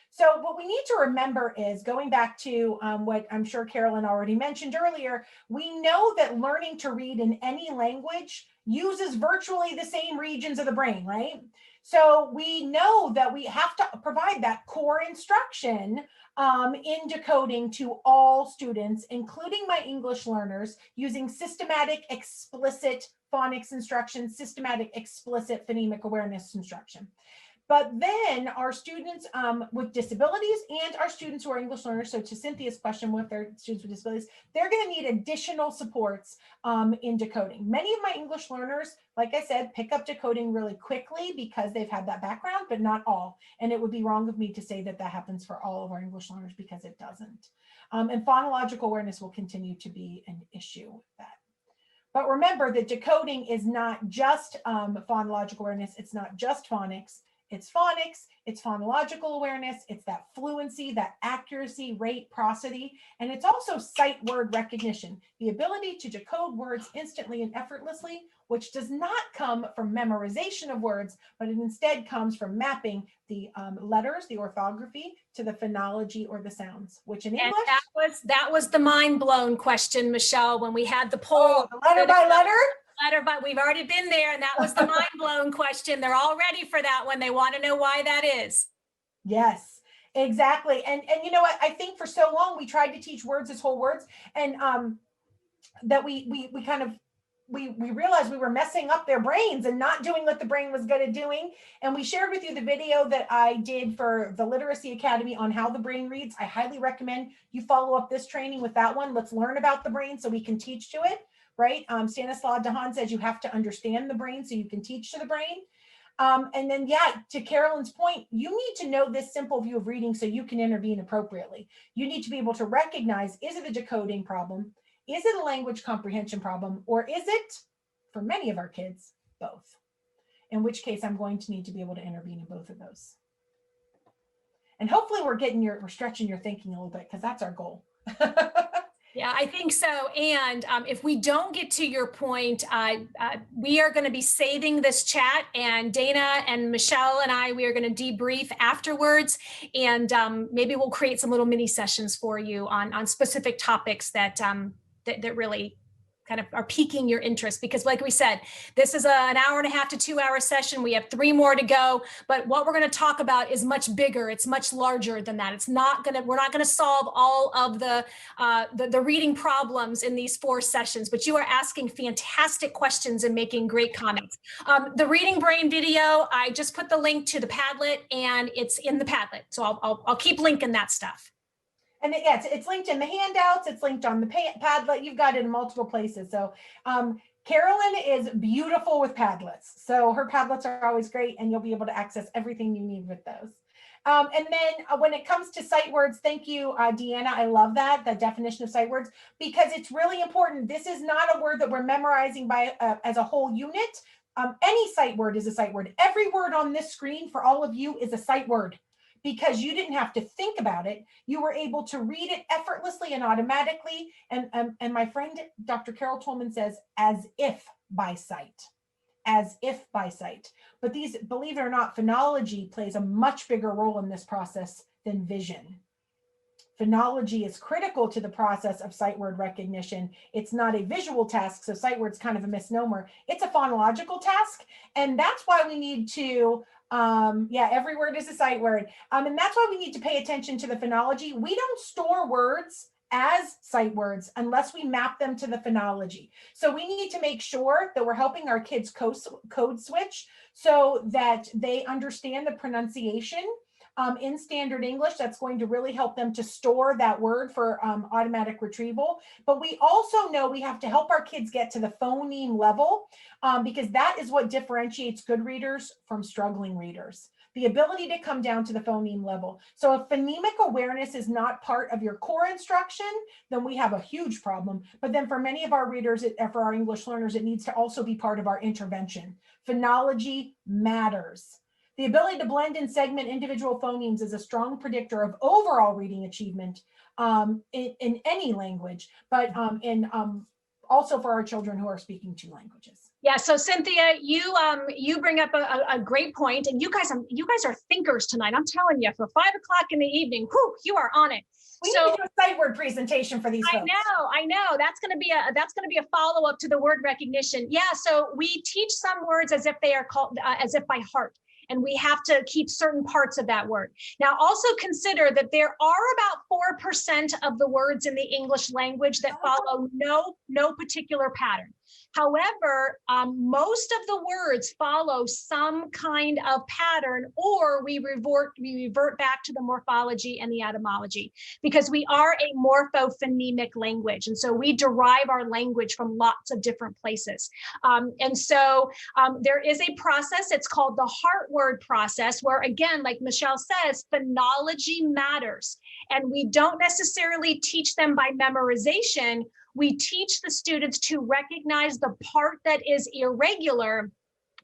So what we need to remember is, going back to what I'm sure Carolyn already mentioned earlier, we know that learning to read in any language uses virtually the same regions of the brain, right? So we know that we have to provide that core instruction in decoding to all students, including my English learners, using systematic explicit phonics instruction, systematic explicit phonemic awareness instruction. But then our students with disabilities and our students who are English learners, so to Cynthia's question with their students with disabilities, they're going to need additional supports in decoding. Many of my English learners, like I said, pick up decoding really quickly because they've had that background, but not all. And it would be wrong of me to say that that happens for all of our English learners because it doesn't. And phonological awareness will continue to be an issue with that. But remember that decoding is not just phonological awareness. It's not just phonics. It's phonics, it's phonological awareness, it's that fluency, that accuracy, rate, prosody, and it's also sight word recognition, the ability to decode words instantly and effortlessly, which does not come from memorization of words, but it instead comes from mapping the letters, the orthography, to the phonology or the sounds, which in English. And that was the mind blown question, Michelle, when we had the poll. Oh, the letter by letter? But we've already been there, and that was the mind blown question. They're all ready for that one. They want to know why that is. Yes, exactly. And you know what? I think for so long we tried to teach words as whole words, and that we realized we were messing up their brains and not doing what the brain was good at doing. And we shared with you the video that I did for the Literacy Academy on how the brain reads. I highly recommend you follow up this training with that one. Let's learn about the brain so we can teach to it. Right? Stanislaw Dehaene says you have to understand the brain so you can teach to the brain. And then, yeah, to Carolyn's point, you need to know this simple view of reading so you can intervene appropriately. You need to be able to recognize, is it a decoding problem? Is it a language comprehension problem? Or is it, for many of our kids, both? In which case, I'm going to need to be able to intervene in both of those. And hopefully we're stretching your thinking a little bit, because that's our goal. Yeah, I think so. And if we don't get to your point, we are going to be saving this chat, and Dana and Michelle and we are going to debrief afterwards. And maybe we'll create some little mini sessions for you on specific topics that really kind of are piquing your interest, because like we said, this is an 1.5 to 2 hour session. We have 3 more to go, but what we're going to talk about is much bigger. It's much larger than that. We're not going to solve all of the reading problems in these 4 sessions, but you are asking fantastic questions and making great comments. The Reading Brain video, I just put the link to the Padlet, and it's in the Padlet. So I'll keep linking that stuff. And yeah, it's linked in the handouts. It's linked on the Padlet. You've got it in multiple places. So Carolyn is beautiful with Padlets. So her Padlets are always great, and you'll be able to access everything you need with those. And then when it comes to sight words, thank you, Deanna. I love that definition of sight words, because it's really important. This is not a word that we're memorizing by as a whole unit. Any sight word is a sight word. Every word on this screen for all of you is a sight word, because you didn't have to think about it. You were able to read it effortlessly and automatically. And my friend, Dr. Carol Tolman says, as if by sight, as if by sight. But these, believe it or not, phonology plays a much bigger role in this process than vision. Phonology is critical to the process of sight word recognition. It's not a visual task, so sight word's kind of a misnomer. It's a phonological task, and that's why we need to every word is a sight word. And that's why we need to pay attention to the phonology. We don't store words as sight words unless we map them to the phonology. So we need to make sure that we're helping our kids code switch so that they understand the pronunciation in standard English. That's going to really help them to store that word for automatic retrieval. But we also know we have to help our kids get to the phoneme level, because that is what differentiates good readers from struggling readers. The ability to come down to the phoneme level. So if phonemic awareness is not part of your core instruction, then we have a huge problem. But then for many of our readers, for our English learners, it needs to also be part of our intervention. Phonology matters. The ability to blend and segment individual phonemes is a strong predictor of overall reading achievement in any language, but also for our children who are speaking 2 languages. Yeah. So Cynthia, you bring up a great point, and you guys are thinkers tonight. I'm telling you, for 5 o'clock in the evening, whew, you are on it. We need to do a sight word presentation for these folks. I know. That's going to be a follow up to the word recognition. Yeah. So we teach some words as if they are called as if by heart, and we have to keep certain parts of that word. Now, also consider that there are about 4% of the words in the English language that follow no particular pattern. However, most of the words follow some kind of pattern, or we revert back to the morphology and the etymology, because we are a morphophonemic language. And so we derive our language from lots of different places. And so there is a process, it's called the heart word process, where again, like Michelle says, phonology matters. And we don't necessarily teach them by memorization. We teach the students to recognize the part that is irregular,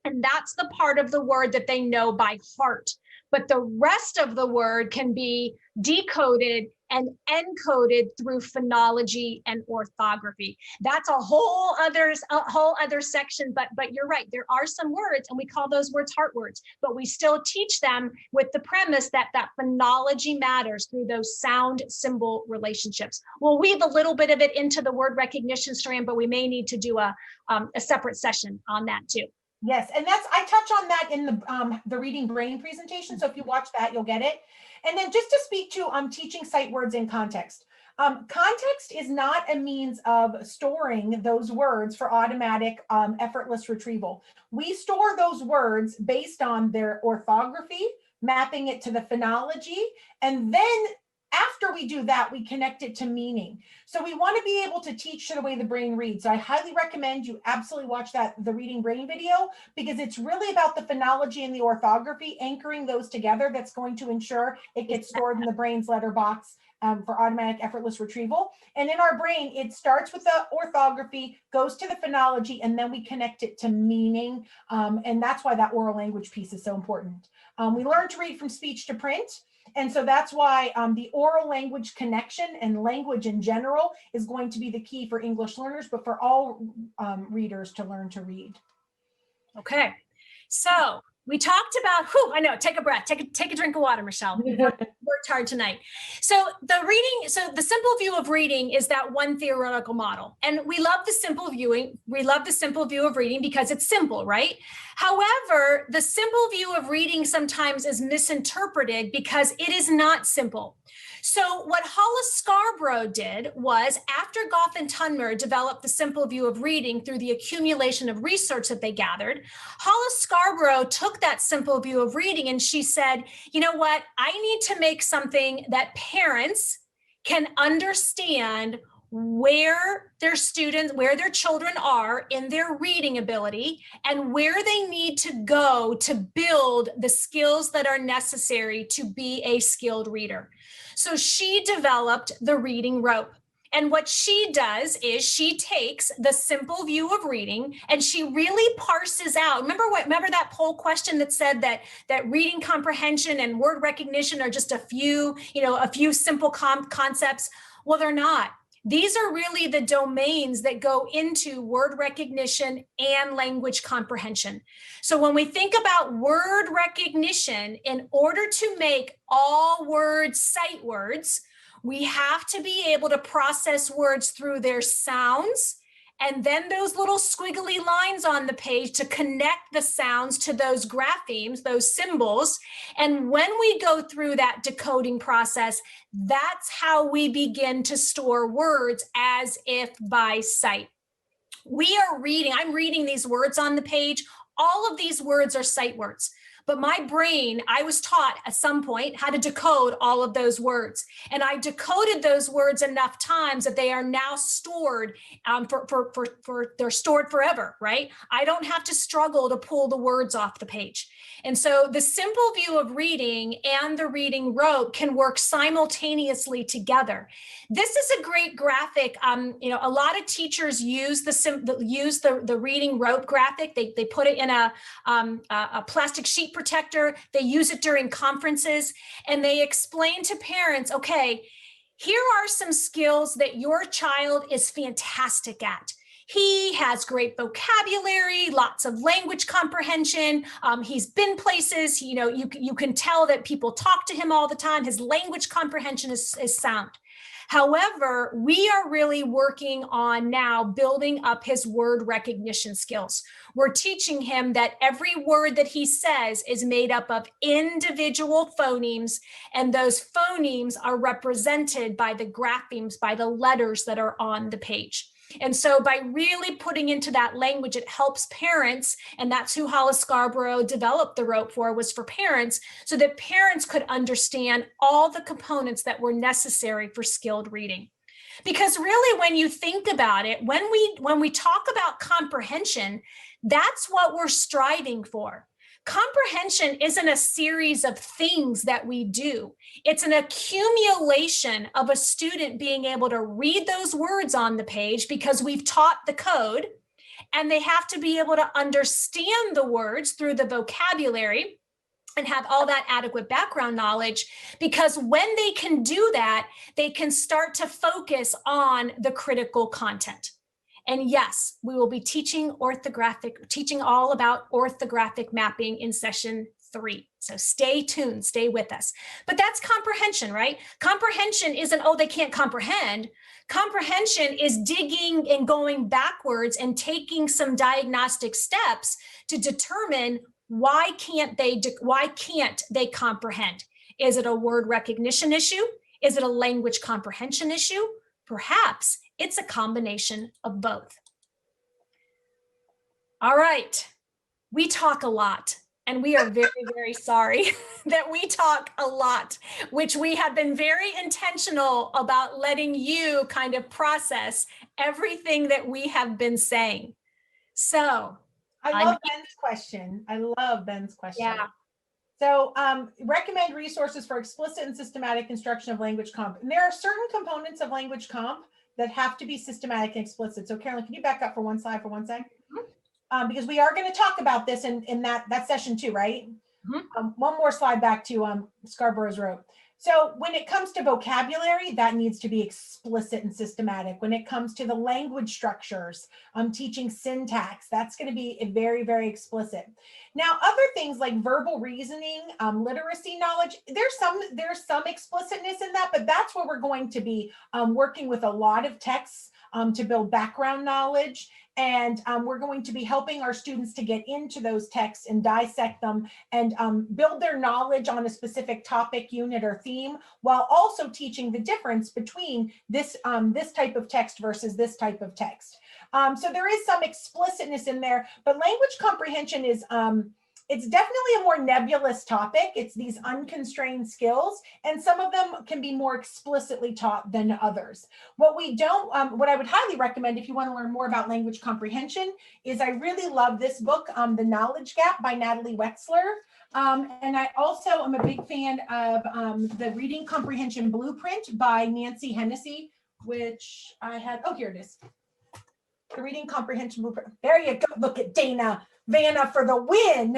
and that's the part of the word that they know by heart. But the rest of the word can be decoded and encoded through phonology and orthography. That's a whole other section, but you're right, there are some words, and we call those words heart words, but we still teach them with the premise that phonology matters through those sound symbol relationships. We'll weave a little bit of it into the word recognition strand, but we may need to do a separate session on that too. Yes, and I touch on that in the reading brain presentation. So if you watch that, you'll get it. And then just to speak to teaching sight words in context. Context is not a means of storing those words for automatic, effortless retrieval. We store those words based on their orthography, mapping it to the phonology, and then after we do that, we connect it to meaning. So we want to be able to teach the way the brain reads. So I highly recommend you absolutely watch the reading brain video, because it's really about the phonology and the orthography, anchoring those together. That's going to ensure it gets stored in the brain's letterbox for automatic effortless retrieval. And in our brain, it starts with the orthography, goes to the phonology, and then we connect it to meaning. And that's why that oral language piece is so important. We learn to read from speech to print. And so that's why the oral language connection and language in general is going to be the key for English learners, but for all readers to learn to read. Okay. So we talked about, I know, take a breath, take a drink of water, Michelle. We worked hard tonight. So the simple view of reading is that one theoretical model. And we love the simple viewing. We love the simple view of reading because it's simple, right? However, the simple view of reading sometimes is misinterpreted because it is not simple. So what Hollis Scarborough did was, after Goff and Tunmer developed the simple view of reading through the accumulation of research that they gathered, Hollis Scarborough took that simple view of reading and she said, you know what, I need to make something that parents can understand where their children are in their reading ability and where they need to go to build the skills that are necessary to be a skilled reader. So she developed the reading rope. And what she does is she takes the simple view of reading and she really parses out. Remember that poll question that said that reading comprehension and word recognition are just a few simple concepts? Well, they're not. These are really the domains that go into word recognition and language comprehension. So when we think about word recognition, in order to make all words sight words, we have to be able to process words through their sounds and then those little squiggly lines on the page to connect the sounds to those graphemes, those symbols. And when we go through that decoding process, that's how we begin to store words as if by sight. I'm reading these words on the page. All of these words are sight words. But my brain, I was taught at some point how to decode all of those words. And I decoded those words enough times that they are now stored they're stored forever, right? I don't have to struggle to pull the words off the page. And so the simple view of reading and the reading rope can work simultaneously together. This is a great graphic. A lot of teachers use the reading rope graphic. They put it in a plastic sheet protector. They use it during conferences, and they explain to parents, okay, here are some skills that your child is fantastic at. He has great vocabulary, lots of language comprehension. He's been places, you can tell that people talk to him all the time. His language comprehension is sound. However, we are really working on now building up his word recognition skills. We're teaching him that every word that he says is made up of individual phonemes, and those phonemes are represented by the graphemes, by the letters that are on the page. And so by really putting into that language, it helps parents, and that's who Hollis Scarborough developed the rope for, was for parents, so that parents could understand all the components that were necessary for skilled reading. Because really, when you think about it, when we talk about comprehension, that's what we're striving for. Comprehension isn't a series of things that we do. It's an accumulation of a student being able to read those words on the page because we've taught the code, and they have to be able to understand the words through the vocabulary and have all that adequate background knowledge, because when they can do that, they can start to focus on the critical content. And yes, we will be teaching all about orthographic mapping in session 3. So stay tuned, stay with us. But that's comprehension, right? Comprehension isn't, oh, they can't comprehend. Comprehension is digging and going backwards and taking some diagnostic steps to determine why can't they comprehend? Is it a word recognition issue? Is it a language comprehension issue? Perhaps it's a combination of both. All right, we talk a lot, and we are very, very sorry that we talk a lot, which we have been very intentional about letting you kind of process everything that we have been saying. So I love Ben's question. Yeah. So recommend resources for explicit and systematic instruction of language comp. And there are certain components of language comp that have to be systematic and explicit. So Carolyn, can you back up for one slide for 1 sec? Because we are going to talk about this in that session too, right? One more slide back to Scarborough's rope. So when it comes to vocabulary, that needs to be explicit and systematic. When it comes to the language structures, teaching syntax, that's going to be very, very explicit. Now, other things like verbal reasoning, literacy knowledge, there's some explicitness in that, but that's where we're going to be working with a lot of texts to build background knowledge. And we're going to be helping our students to get into those texts and dissect them and build their knowledge on a specific topic, unit, or theme, while also teaching the difference between this type of text versus this type of text. So there is some explicitness in there, but language comprehension is it's definitely a more nebulous topic. It's these unconstrained skills, and some of them can be more explicitly taught than others. What I would highly recommend if you want to learn more about language comprehension is I really love this book, The Knowledge Gap by Natalie Wexler. And I also am a big fan of the Reading Comprehension Blueprint by Nancy Hennessy, which I had, oh, here it is. The Reading Comprehension Blueprint. There you go. Look at Dana Vanna for the win.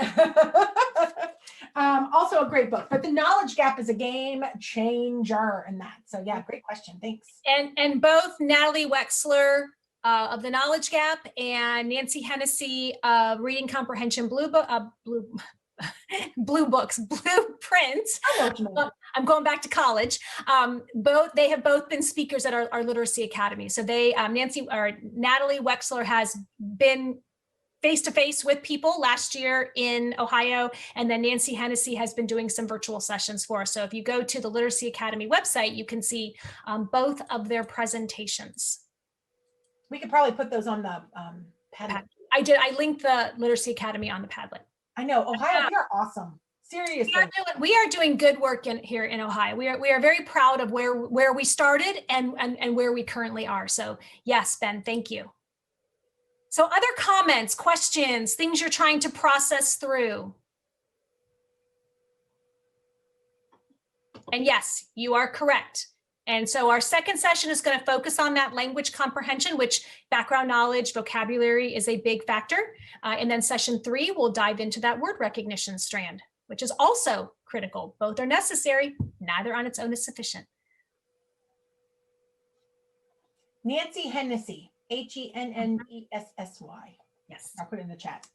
Also a great book, but The Knowledge Gap is a game changer in that. So yeah, great question. Thanks. And both Natalie Wexler of The Knowledge Gap and Nancy Hennessy of Reading Comprehension Blueprint. I'm going back to college. They have both been speakers at our Literacy Academy. So Natalie Wexler has been face-to-face with people last year in Ohio, and then Nancy Hennessy has been doing some virtual sessions for us. So if you go to the Literacy Academy website, you can see both of their presentations. We could probably put those on the Padlet. I linked the Literacy Academy on the Padlet. I know, Ohio, you're awesome. Seriously. We are doing good work here in Ohio. We are very proud of where we started and where we currently are. So yes, Ben, thank you. So other comments, questions, things you're trying to process through. And yes, you are correct. And so our second session is going to focus on that language comprehension, which background knowledge, vocabulary is a big factor. And then session 3, we'll dive into that word recognition strand, which is also critical. Both are necessary, neither on its own is sufficient. Nancy Hennessy, Hennessy. Yes. I'll put it in the chat.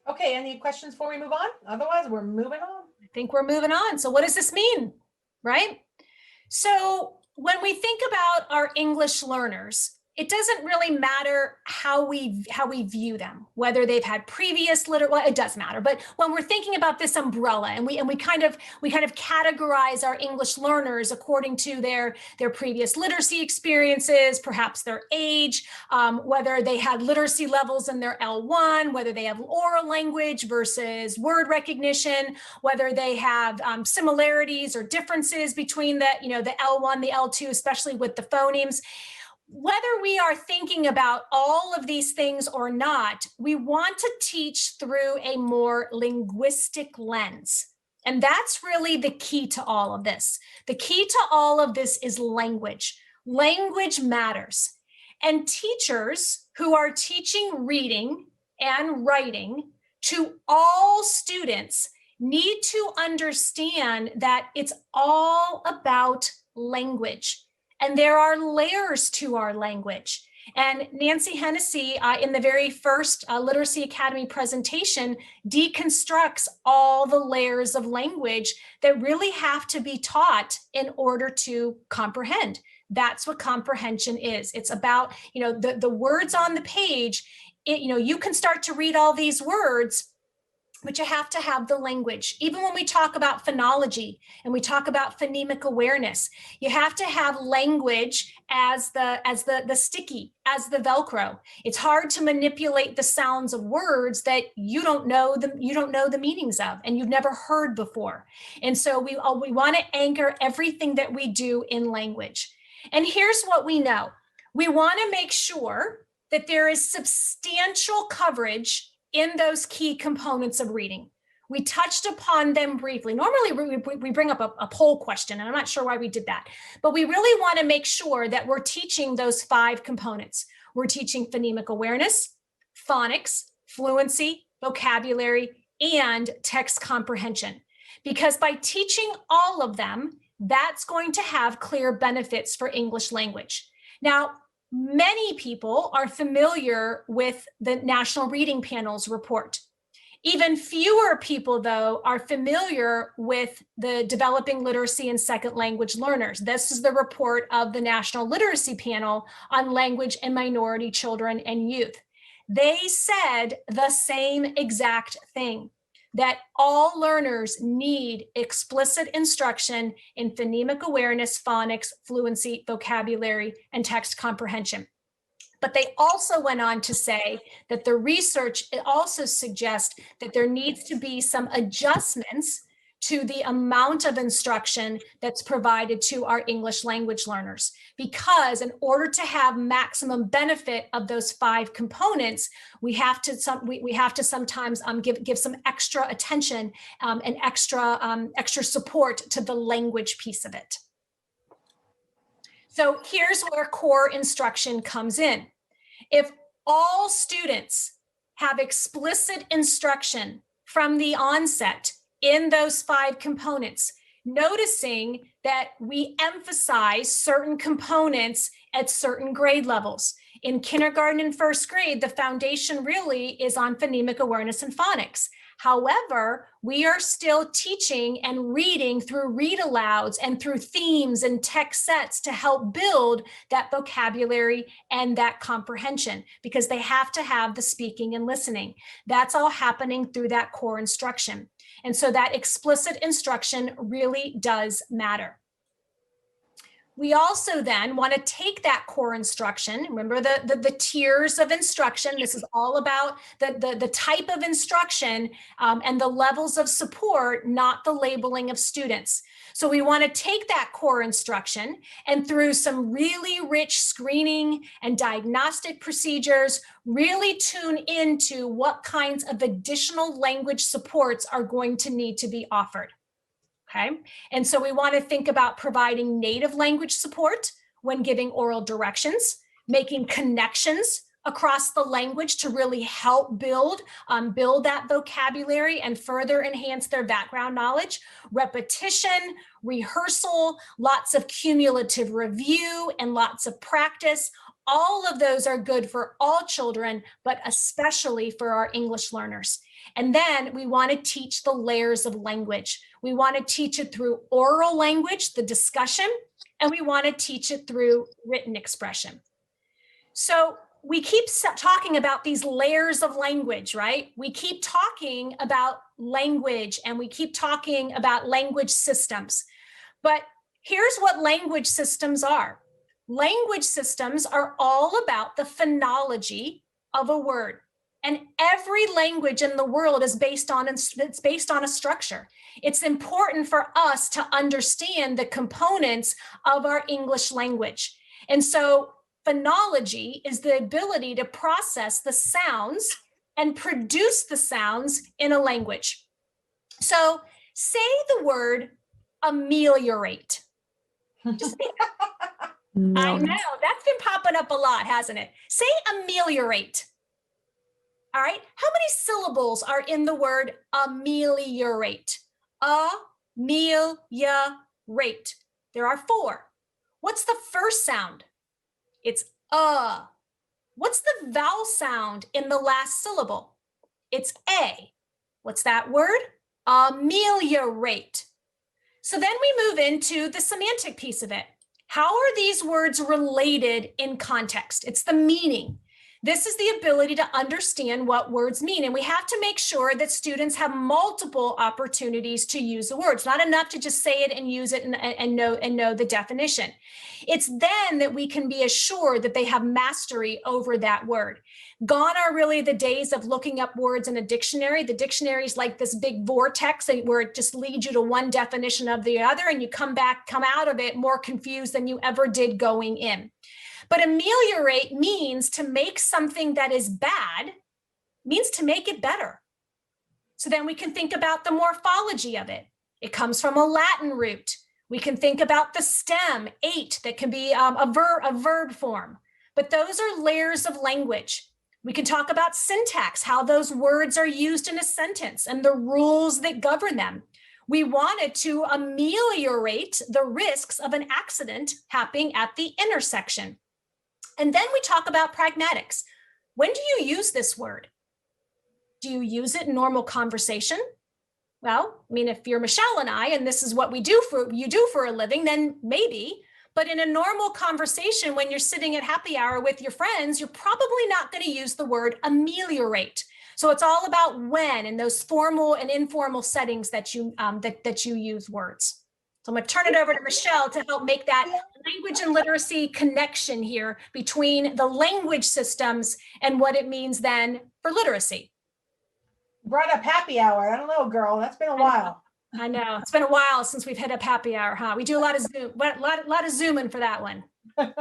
Okay, any questions before we move on? Otherwise, we're moving on. I think we're moving on. So what does this mean, right? So when we think about our English learners, it doesn't really matter how we view them, whether they've had previous well, it does matter. But when we're thinking about this umbrella, and we kind of categorize our English learners according to their previous literacy experiences, perhaps their age, whether they had literacy levels in their L1, whether they have oral language versus word recognition, whether they have similarities or differences between the L1, the L2, especially with the phonemes. Whether we are thinking about all of these things or not, we want to teach through a more linguistic lens. And that's really the key to all of this. The key to all of this is language. Language matters. And teachers who are teaching reading and writing to all students need to understand that it's all about language. And there are layers to our language. And Nancy Hennessy, in the very first Literacy Academy presentation, deconstructs all the layers of language that really have to be taught in order to comprehend. That's what comprehension is. It's about, the words on the page. You can start to read all these words, but you have to have the language. Even when we talk about phonology and we talk about phonemic awareness, you have to have language as the sticky, as the Velcro. It's hard to manipulate the sounds of words that you don't know the meanings of and you've never heard before. And so we want to anchor everything that we do in language. And here's what we know. We want to make sure that there is substantial coverage in those key components of reading. We touched upon them briefly. Normally we bring up a poll question, and I'm not sure why we did that, but we really want to make sure that we're teaching those 5 components. We're teaching phonemic awareness, phonics, fluency, vocabulary, and text comprehension. Because by teaching all of them, that's going to have clear benefits for English language. Now, many people are familiar with the National Reading Panel's report. Even fewer people, though, are familiar with the Developing Literacy in Second Language Learners. This is the report of the National Literacy Panel on Language and Minority Children and Youth. They said the same exact thing, that all learners need explicit instruction in phonemic awareness, phonics, fluency, vocabulary, and text comprehension. But they also went on to say that the research also suggests that there needs to be some adjustments to the amount of instruction that's provided to our English language learners. Because in order to have maximum benefit of those 5 components, we have to sometimes give some extra attention and extra support to the language piece of it. So here's where core instruction comes in. If all students have explicit instruction from the onset in those 5 components, noticing that we emphasize certain components at certain grade levels. In kindergarten and first grade, the foundation really is on phonemic awareness and phonics. However, we are still teaching and reading through read-alouds and through themes and text sets to help build that vocabulary and that comprehension, because they have to have the speaking and listening. That's all happening through that core instruction. And so that explicit instruction really does matter. We also then want to take that core instruction. Remember the tiers of instruction. This is all about the type of instruction and the levels of support, not the labeling of students. So we want to take that core instruction and through some really rich screening and diagnostic procedures, really tune into what kinds of additional language supports are going to need to be offered. Okay, and so we want to think about providing native language support when giving oral directions, making connections across the language to really help build that vocabulary and further enhance their background knowledge, repetition, rehearsal, lots of cumulative review, and lots of practice. All of those are good for all children, but especially for our English learners. And then we want to teach the layers of language. We want to teach it through oral language, the discussion, and we want to teach it through written expression. So we keep talking about these layers of language, right? We keep talking about language and we keep talking about language systems. But here's what language systems are. Language systems are all about the phonology of a word. And every language in the world is based on a structure. It's important for us to understand the components of our English language. And so phonology is the ability to process the sounds and produce the sounds in a language. So say the word ameliorate. Just say that. I know, that's been popping up a lot, hasn't it? Say ameliorate. All right, how many syllables are in the word ameliorate? Ameliorate. There are 4. What's the first sound? It's What's the vowel sound in the last syllable? It's A. What's that word? Ameliorate. So then we move into the semantic piece of it. How are these words related in context? It's the meaning. This is the ability to understand what words mean. And we have to make sure that students have multiple opportunities to use the words. Not enough to just say it and use it and know the definition. It's then that we can be assured that they have mastery over that word. Gone are really the days of looking up words in a dictionary. The dictionary is like this big vortex where it just leads you to one definition of the other, and you come out of it more confused than you ever did going in. But ameliorate means to make something that is bad, means to make it better. So then we can think about the morphology of it. It comes from a Latin root. We can think about the stem, ate, that can be a verb form. But those are layers of language. We can talk about syntax, how those words are used in a sentence and the rules that govern them. We wanted to ameliorate the risks of an accident happening at the intersection. And then we talk about pragmatics. When do you use this word? Do you use it in normal conversation? Well, I mean, if you're Michelle and I, and this is what you do for a living, then maybe. But in a normal conversation, when you're sitting at happy hour with your friends, you're probably not going to use the word ameliorate. So it's all about when in those formal and informal settings that you use words. So I'm going to turn it over to Michelle to help make that language and literacy connection here between the language systems and what it means then for literacy. Brought up happy hour. I don't know, girl. That's been a while. I know. It's been a while since we've hit up happy hour, huh? We do a lot of Zoom, a lot of Zooming for that one. And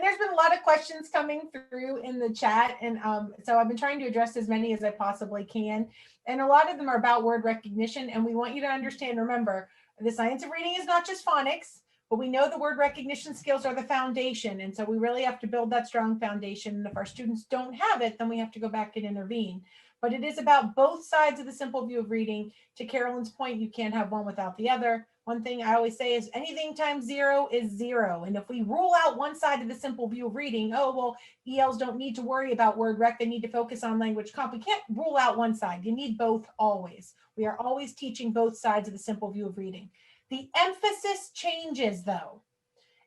there's been a lot of questions coming through in the chat. And so I've been trying to address as many as I possibly can. And a lot of them are about word recognition. And we want you to understand, remember, the science of reading is not just phonics, but we know the word recognition skills are the foundation. And so we really have to build that strong foundation. And if our students don't have it, then we have to go back and intervene. But it is about both sides of the simple view of reading. To Carolyn's point, you can't have one without the other. One thing I always say is anything times 0 is 0. And if we rule out one side of the simple view of reading, oh, well, ELs don't need to worry about word rec. They need to focus on language comp. We can't rule out one side. You need both always. We are always teaching both sides of the simple view of reading. The emphasis changes, though.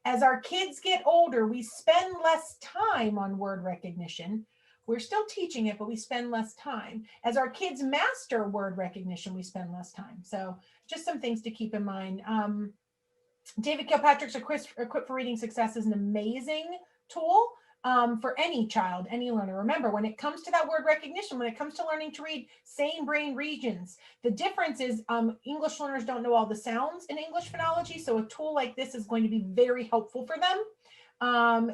As our kids get older, we spend less time on word recognition. We're still teaching it, but we spend less time. As our kids master word recognition, we spend less time. So just some things to keep in mind. David Kilpatrick's Equipped for Reading Success is an amazing tool for any child, any learner. Remember, when it comes to that word recognition, when it comes to learning to read same brain regions, the difference is English learners don't know all the sounds in English phonology. So a tool like this is going to be very helpful for them.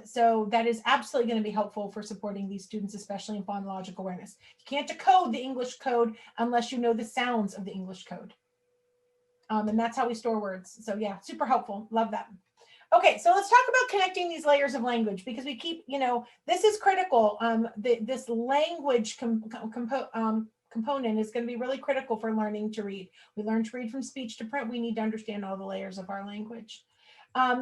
So that is absolutely going to be helpful for supporting these students, especially in phonological awareness. You can't decode the English code unless you know the sounds of the English code. And that's how we store words. So yeah, super helpful. Love that. Okay, so let's talk about connecting these layers of language, because we keep, this is critical. This language component is going to be really critical for learning to read. We learn to read from speech to print. We need to understand all the layers of our language.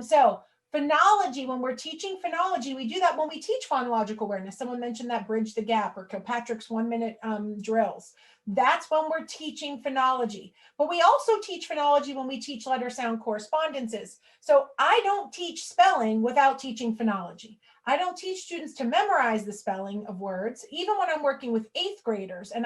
So phonology, when we're teaching phonology, we do that when we teach phonological awareness. Someone mentioned that Bridge the Gap or Kilpatrick's 1-minute drills. That's when we're teaching phonology. But we also teach phonology when we teach letter sound correspondences. So I don't teach spelling without teaching phonology. I don't teach students to memorize the spelling of words. Even when I'm working with 8th graders and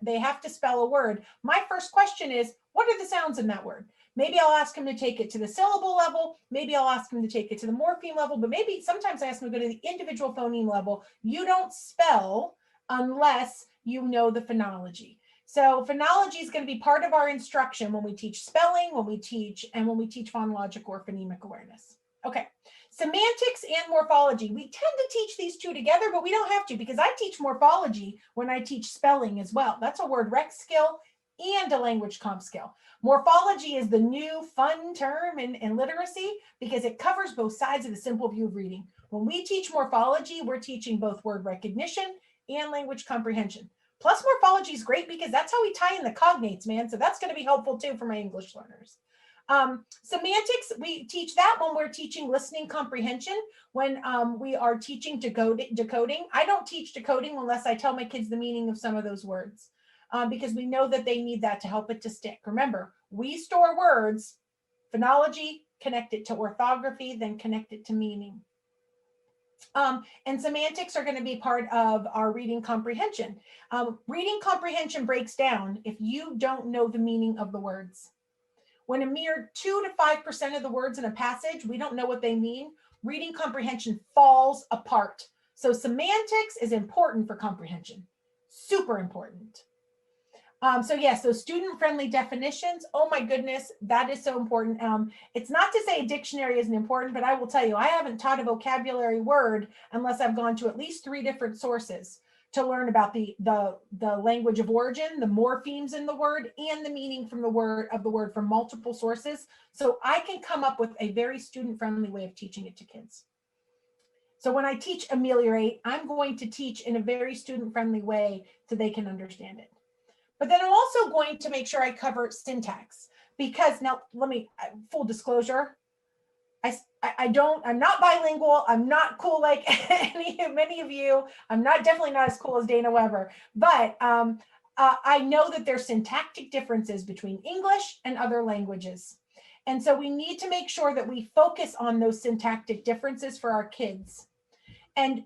they have to spell a word, my first question is, what are the sounds in that word? Maybe I'll ask them to take it to the syllable level. Maybe I'll ask them to take it to the morpheme level, but maybe sometimes I ask them to go to the individual phoneme level. You don't spell unless you know the phonology. So phonology is going to be part of our instruction when we teach spelling, when we teach phonological or phonemic awareness. Okay, semantics and morphology. We tend to teach these two together, but we don't have to, because I teach morphology when I teach spelling as well. That's a word rec skill and a language comp skill. Morphology is the new fun term in literacy because it covers both sides of the simple view of reading. When we teach morphology, we're teaching both word recognition and language comprehension. Plus morphology is great because that's how we tie in the cognates, man. So that's going to be helpful too for my English learners. Semantics, we teach that when we're teaching listening comprehension, when we are teaching decoding. I don't teach decoding unless I tell my kids the meaning of some of those words, because we know that they need that to help it to stick. Remember, we store words, phonology, connect it to orthography, then connect it to meaning. And semantics are going to be part of our reading comprehension. Reading comprehension breaks down if you don't know the meaning of the words. When a mere 2 to 5% of the words in a passage, we don't know what they mean, reading comprehension falls apart. So semantics is important for comprehension, super important. So student-friendly definitions, oh my goodness, that is so important. It's not to say a dictionary isn't important, but I will tell you, I haven't taught a vocabulary word unless I've gone to at least 3 different sources to learn about the language of origin, the morphemes in the word, and the meaning from the word from multiple sources. So I can come up with a very student-friendly way of teaching it to kids. So when I teach ameliorate, I'm going to teach in a very student-friendly way so they can understand it. But then I'm also going to make sure I cover syntax, because now full disclosure, I'm not bilingual. I'm not cool like many of you. I'm definitely not as cool as Dana Weber, but I know that there's syntactic differences between English and other languages. And so we need to make sure that we focus on those syntactic differences for our kids. And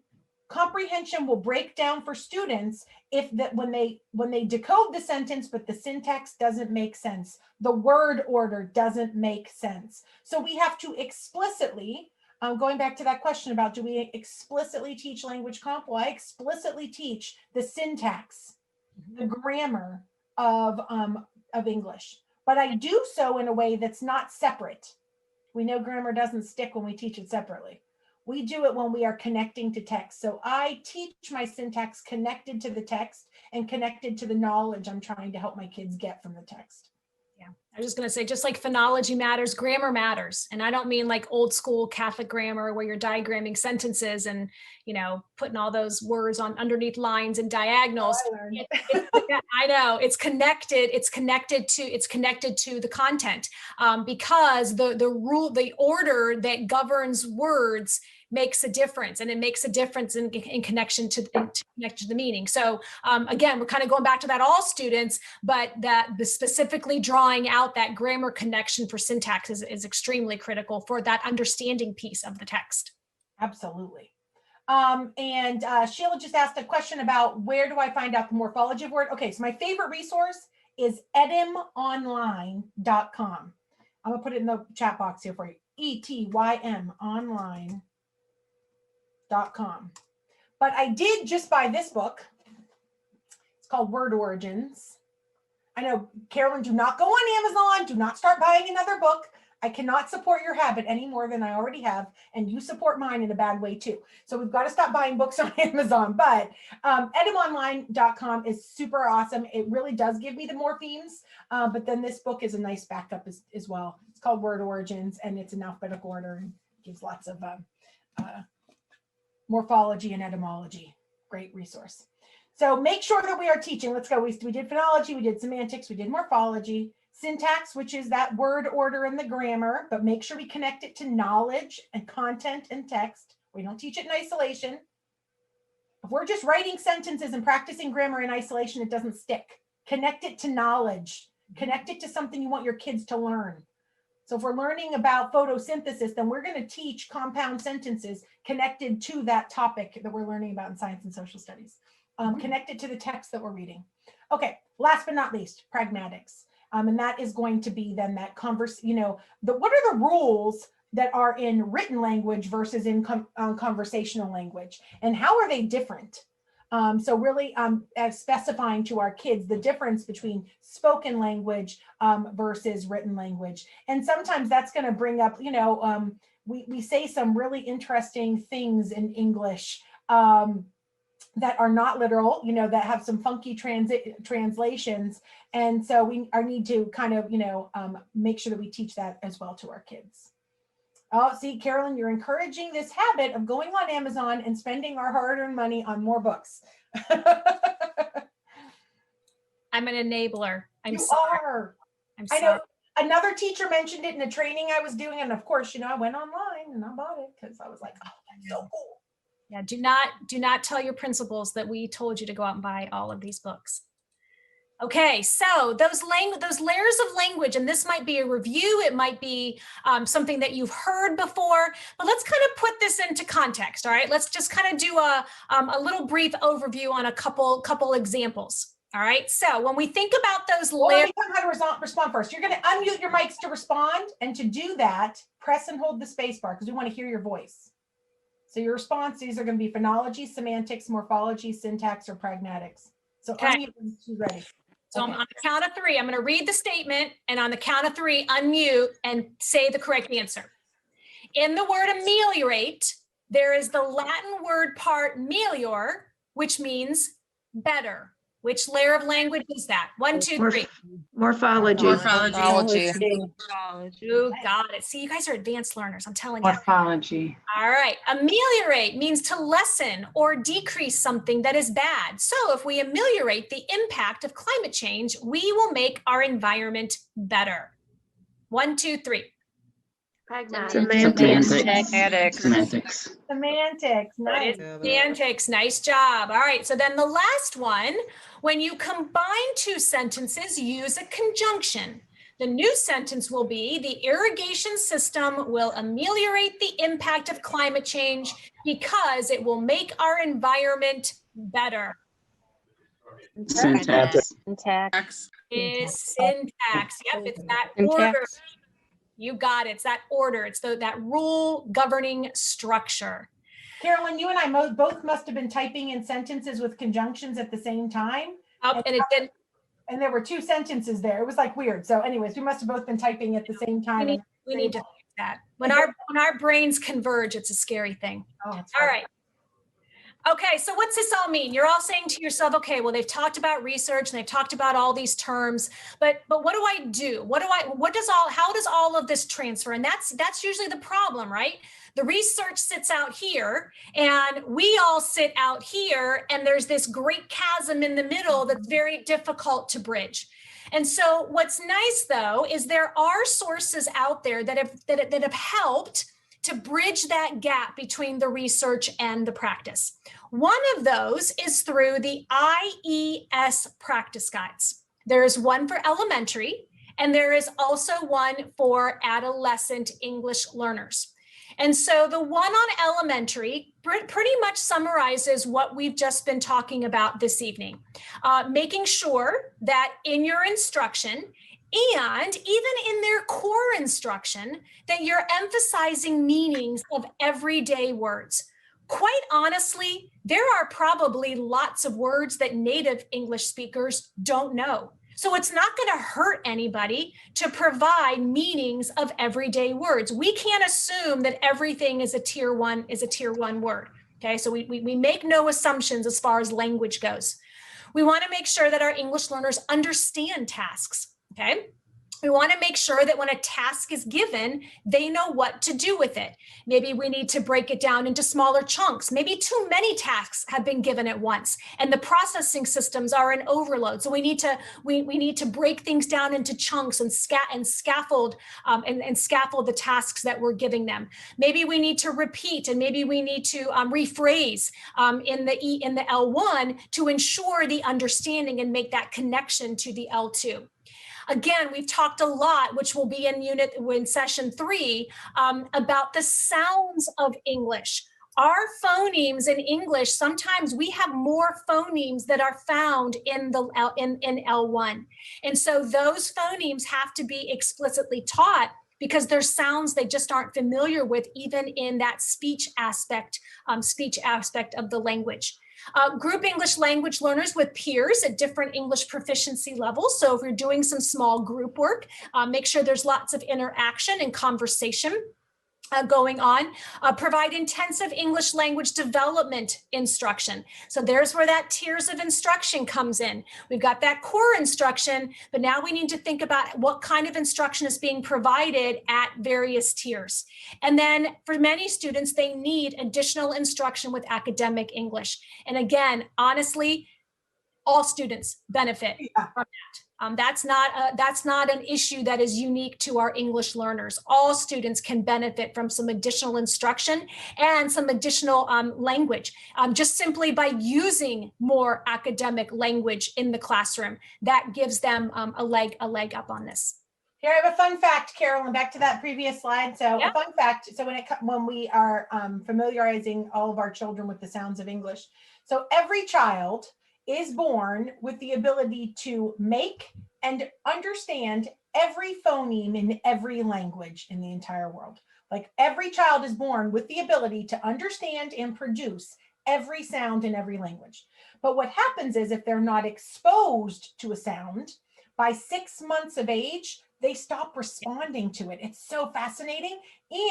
comprehension will break down for students when they decode the sentence, but the syntax doesn't make sense. The word order doesn't make sense. So we have to explicitly, going back to that question about do we explicitly teach language comp? Well, I explicitly teach the syntax, the grammar of English, but I do so in a way that's not separate. We know grammar doesn't stick when we teach it separately. We do it when we are connecting to text. So I teach my syntax connected to the text and connected to the knowledge I'm trying to help my kids get from the text. Yeah, I was just going to say, just like phonology matters, grammar matters. And I don't mean like old school Catholic grammar where you're diagramming sentences and, putting all those words on underneath lines and diagonals. I know it's connected. It's connected to the content, because the order that governs words makes a difference, and it makes a difference in connection to the meaning. So again, we're kind of going back to that all students, but the specifically drawing out that grammar connection for syntax is extremely critical for that understanding piece of the text. Absolutely. And Sheila just asked a question about where do I find out the morphology of word? Okay, so my favorite resource is etymonline.com. I'm gonna put it in the chat box here for you. ETYM online.com. But I did just buy this book. It's called Word Origins. I know, Carolyn, do not go on Amazon. Do not start buying another book. I cannot support your habit any more than I already have, and you support mine in a bad way too. So we've got to stop buying books on Amazon, but etymonline.com is super awesome. It really does give me the morphemes, but then this book is a nice backup as well. It's called Word Origins, and it's in alphabetical order and gives lots of morphology and etymology. Great resource. So make sure that we are teaching. Let's go. We did phonology, we did semantics, we did morphology, syntax, which is that word order and the grammar, but make sure we connect it to knowledge and content and text. We don't teach it in isolation. If we're just writing sentences and practicing grammar in isolation, it doesn't stick. Connect it to knowledge. Connect it to something you want your kids to learn. So if we're learning about photosynthesis, then we're going to teach compound sentences connected to that topic that we're learning about in science and social studies, connected to the text that we're reading. Okay, last but not least, pragmatics. And that is going to be then that what are the rules that are in written language versus in conversational language, and how are they different? So really specifying to our kids the difference between spoken language versus written language. And sometimes that's going to bring up, we say some really interesting things in English that are not literal, that have some funky translations. And so we need to kind of, make sure that we teach that as well to our kids. Oh, see, Carolyn, you're encouraging this habit of going on Amazon and spending our hard-earned money on more books. I'm an enabler. I'm you sorry. are. I'm I sorry. know another teacher mentioned it in a training I was doing. And of course, I went online and I bought it because I was like, oh, that's so cool. Yeah, do not tell your principals that we told you to go out and buy all of these books. Okay, so those layers of language, and this might be a review, it might be something that you've heard before, but let's kind of put this into context, all right? Let's just kind of do a little brief overview on a couple examples, all right? So when we think about those layers— Let me tell you how to respond first. You're going to unmute your mics to respond, and to do that, press and hold the space bar because we want to hear your voice. So your responses are going to be phonology, semantics, morphology, syntax, or pragmatics. So unmute when she's ready. So on the count of three, I'm going to read the statement, and on the count of three, unmute and say the correct answer. In the word ameliorate, there is the Latin word part melior, which means better. Which layer of language is that? 1, 2, 3. Morphology. You got it. See, you guys are advanced learners, I'm telling you. Morphology. All right. Ameliorate means to lessen or decrease something that is bad. So if we ameliorate the impact of climate change, we will make our environment better. 1, 2, 3. Semantics. Semantics. Nice. Semantics. Nice job. All right. So then the last one, when you combine two sentences, use a conjunction. The new sentence will be, the irrigation system will ameliorate the impact of climate change because it will make our environment better. Syntax. Is syntax. Yep, it's that order. You got it. It's that order. It's that rule governing structure. Carolyn, you and I both must have been typing in sentences with conjunctions at the same time. Oh, and it didn't. And there were two sentences there. It was like weird. So anyways, we must have both been typing at the same time. We need to fix that. When our brains converge, it's a scary thing. Oh, all right. Okay, so what's this all mean? You're all saying to yourself, okay, well, they've talked about research and they've talked about all these terms, but what do I do? How does all of this transfer? And that's usually the problem, right? The research sits out here and we all sit out here, and there's this great chasm in the middle that's very difficult to bridge. And so what's nice though, is there are sources out there that have helped to bridge that gap between the research and the practice. One of those is through the IES practice guides. There is one for elementary, and there is also one for adolescent English learners. And so the one on elementary pretty much summarizes what we've just been talking about this evening, making sure that in your instruction, and even in their core instruction, that you're emphasizing meanings of everyday words. Quite honestly, there are probably lots of words that native English speakers don't know. So it's not going to hurt anybody to provide meanings of everyday words. We can't assume that everything is a tier one word. Okay, so we make no assumptions as far as language goes. We want to make sure that our English learners understand tasks. Okay, we want to make sure that when a task is given, they know what to do with it. Maybe we need to break it down into smaller chunks. Maybe too many tasks have been given at once, and the processing systems are in overload. So we need to break things down into chunks and scaffold the tasks that we're giving them. Maybe we need to repeat, and maybe we need to rephrase in the L1 to ensure the understanding and make that connection to the L2. Again, we've talked a lot, which will be in session 3, about the sounds of English. Our phonemes in English, sometimes we have more phonemes that are found in L1. And so those phonemes have to be explicitly taught because there's sounds they just aren't familiar with, even in that speech aspect of the language. Group English language learners with peers at different English proficiency levels. So if you're doing some small group work, make sure there's lots of interaction and conversation going on. Provide intensive English language development instruction. So there's where that tiers of instruction comes in. We've got that core instruction, but now we need to think about what kind of instruction is being provided at various tiers. And then for many students, they need additional instruction with academic English. And again, honestly, all students benefit from that. That's not an issue that is unique to our English learners. All students can benefit from some additional instruction and some additional language, just simply by using more academic language in the classroom. That gives them a leg up on this. Here, I have a fun fact, Carolyn, back to that previous slide. So Yeah. A fun fact, so when we are familiarizing all of our children with the sounds of English, so every child is born with the ability to make and understand every phoneme in every language in the entire world. Like every child is born with the ability to understand and produce every sound in every language. But what happens is if they're not exposed to a sound, by 6 months of age, they stop responding to it. It's so fascinating.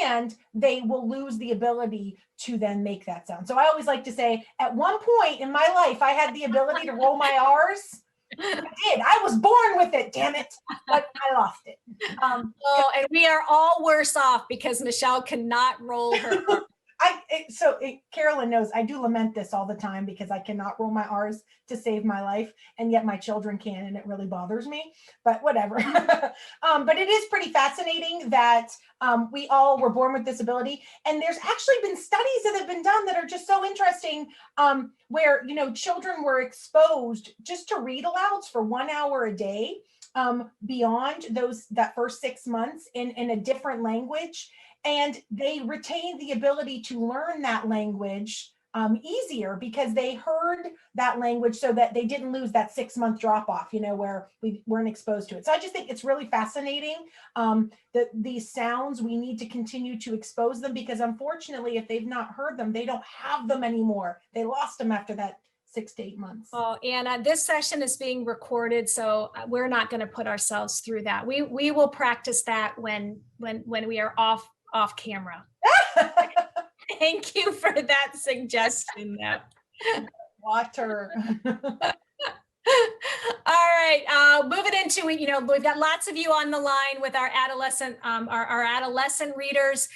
And they will lose the ability to then make that sound. So I always like to say, at one point in my life, I had the ability to roll my R's. I did. I was born with it, damn it. But I lost it. And we are all worse off because Michelle cannot roll her R. Carolyn knows I do lament this all the time because I cannot roll my R's to save my life, and yet my children can, and it really bothers me, but whatever. But it is pretty fascinating that we all were born with this ability, and there's actually been studies that have been done that are just so interesting, where children were exposed just to read alouds for 1 hour a day, beyond that first 6 months in a different language. And they retained the ability to learn that language easier because they heard that language so that they didn't lose that 6 month drop off, where we weren't exposed to it. So I just think it's really fascinating that these sounds, we need to continue to expose them because unfortunately, if they've not heard them, they don't have them anymore. They lost them after that 6 to 8 months. Oh, Anna, this session is being recorded, so we're not going to put ourselves through that. We will practice that when we are off camera. Thank you for that suggestion. Water. All right, moving into, we've got lots of you on the line with our adolescent, our adolescent readers.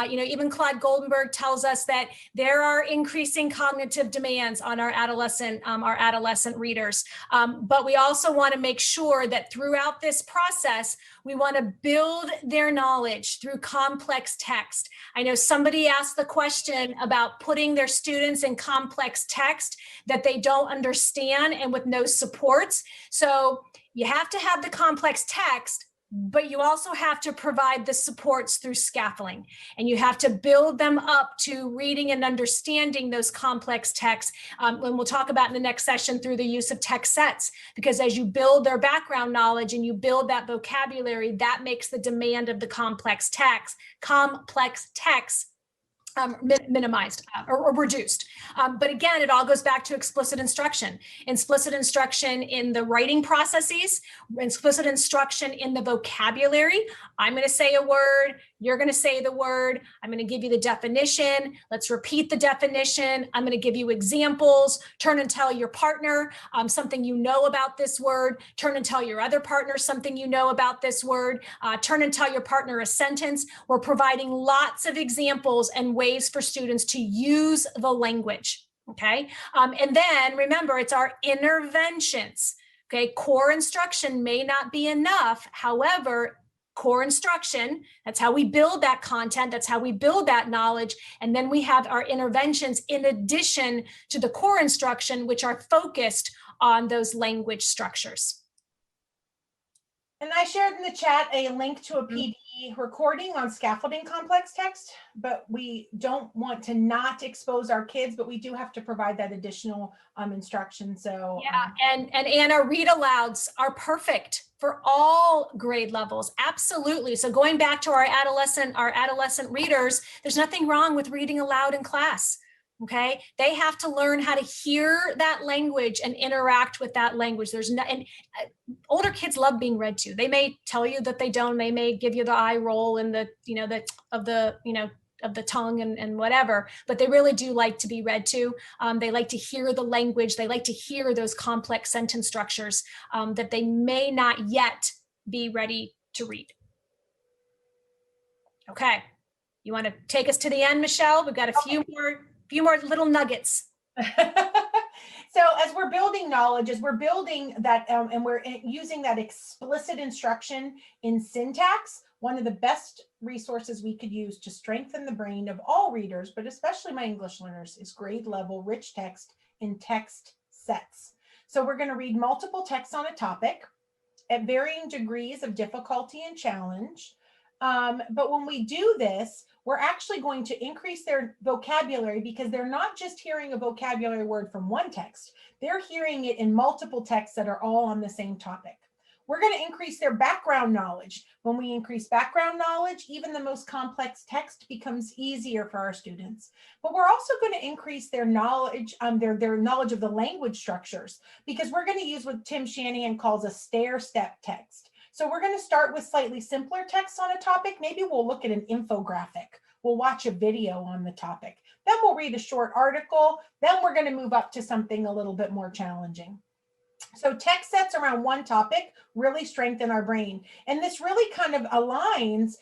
Even Claude Goldenberg tells us that there are increasing cognitive demands on our adolescent readers. But we also want to make sure that throughout this process, we want to build their knowledge through complex text. I know somebody asked the question about putting their students in complex text that they don't understand and with no supports. So you have to have the complex text, but you also have to provide the supports through scaffolding, and you have to build them up to reading and understanding those complex texts. And we'll talk about in the next session through the use of text sets, because as you build their background knowledge and you build that vocabulary, that makes the demand of the complex text minimized or reduced. But again, it all goes back to explicit instruction in the writing processes, explicit instruction in the vocabulary. I'm going to say a word, you're going to say the word, I'm going to give you the definition, let's repeat the definition, I'm going to give you examples, turn and tell your partner something you know about this word, turn and tell your other partner something you know about this word, turn and tell your partner a sentence. We're providing lots of examples and ways for students to use the language, okay? And then remember, it's our interventions, okay? Core instruction may not be enough. However, core instruction, that's how we build that content, that's how we build that knowledge. And then we have our interventions in addition to the core instruction, which are focused on those language structures. And I shared in the chat a link to a PD recording on scaffolding complex text, but we don't want to not expose our kids, but we do have to provide that additional instruction. So yeah, and Anna, read alouds are perfect for all grade levels. Absolutely. So going back to our adolescent readers, there's nothing wrong with reading aloud in class. Okay, they have to learn how to hear that language and interact with that language. There's no, and older kids love being read to. They may tell you that they don't. They may give you the eye roll and the, of the tongue and whatever, but they really do like to be read to. They like to hear the language. They like to hear those complex sentence structures that they may not yet be ready to read. Okay, you want to take us to the end, Michelle? We've got a few more little nuggets. So as we're building knowledge, as we're building that, and we're using that explicit instruction in syntax, one of the best resources we could use to strengthen the brain of all readers, but especially my English learners, is grade level rich text in text sets. So we're going to read multiple texts on a topic at varying degrees of difficulty and challenge. But when we do this, we're actually going to increase their vocabulary because they're not just hearing a vocabulary word from one text, they're hearing it in multiple texts that are all on the same topic. We're going to increase their background knowledge. When we increase background knowledge, even the most complex text becomes easier for our students. But we're also going to increase their knowledge, their knowledge of the language structures, because we're going to use what Tim Shanahan calls a stair-step text. So we're going to start with slightly simpler text on a topic. Maybe we'll look at an infographic. We'll watch a video on the topic. Then we'll read a short article. Then we're going to move up to something a little bit more challenging. So text sets around one topic really strengthen our brain. And this really kind of aligns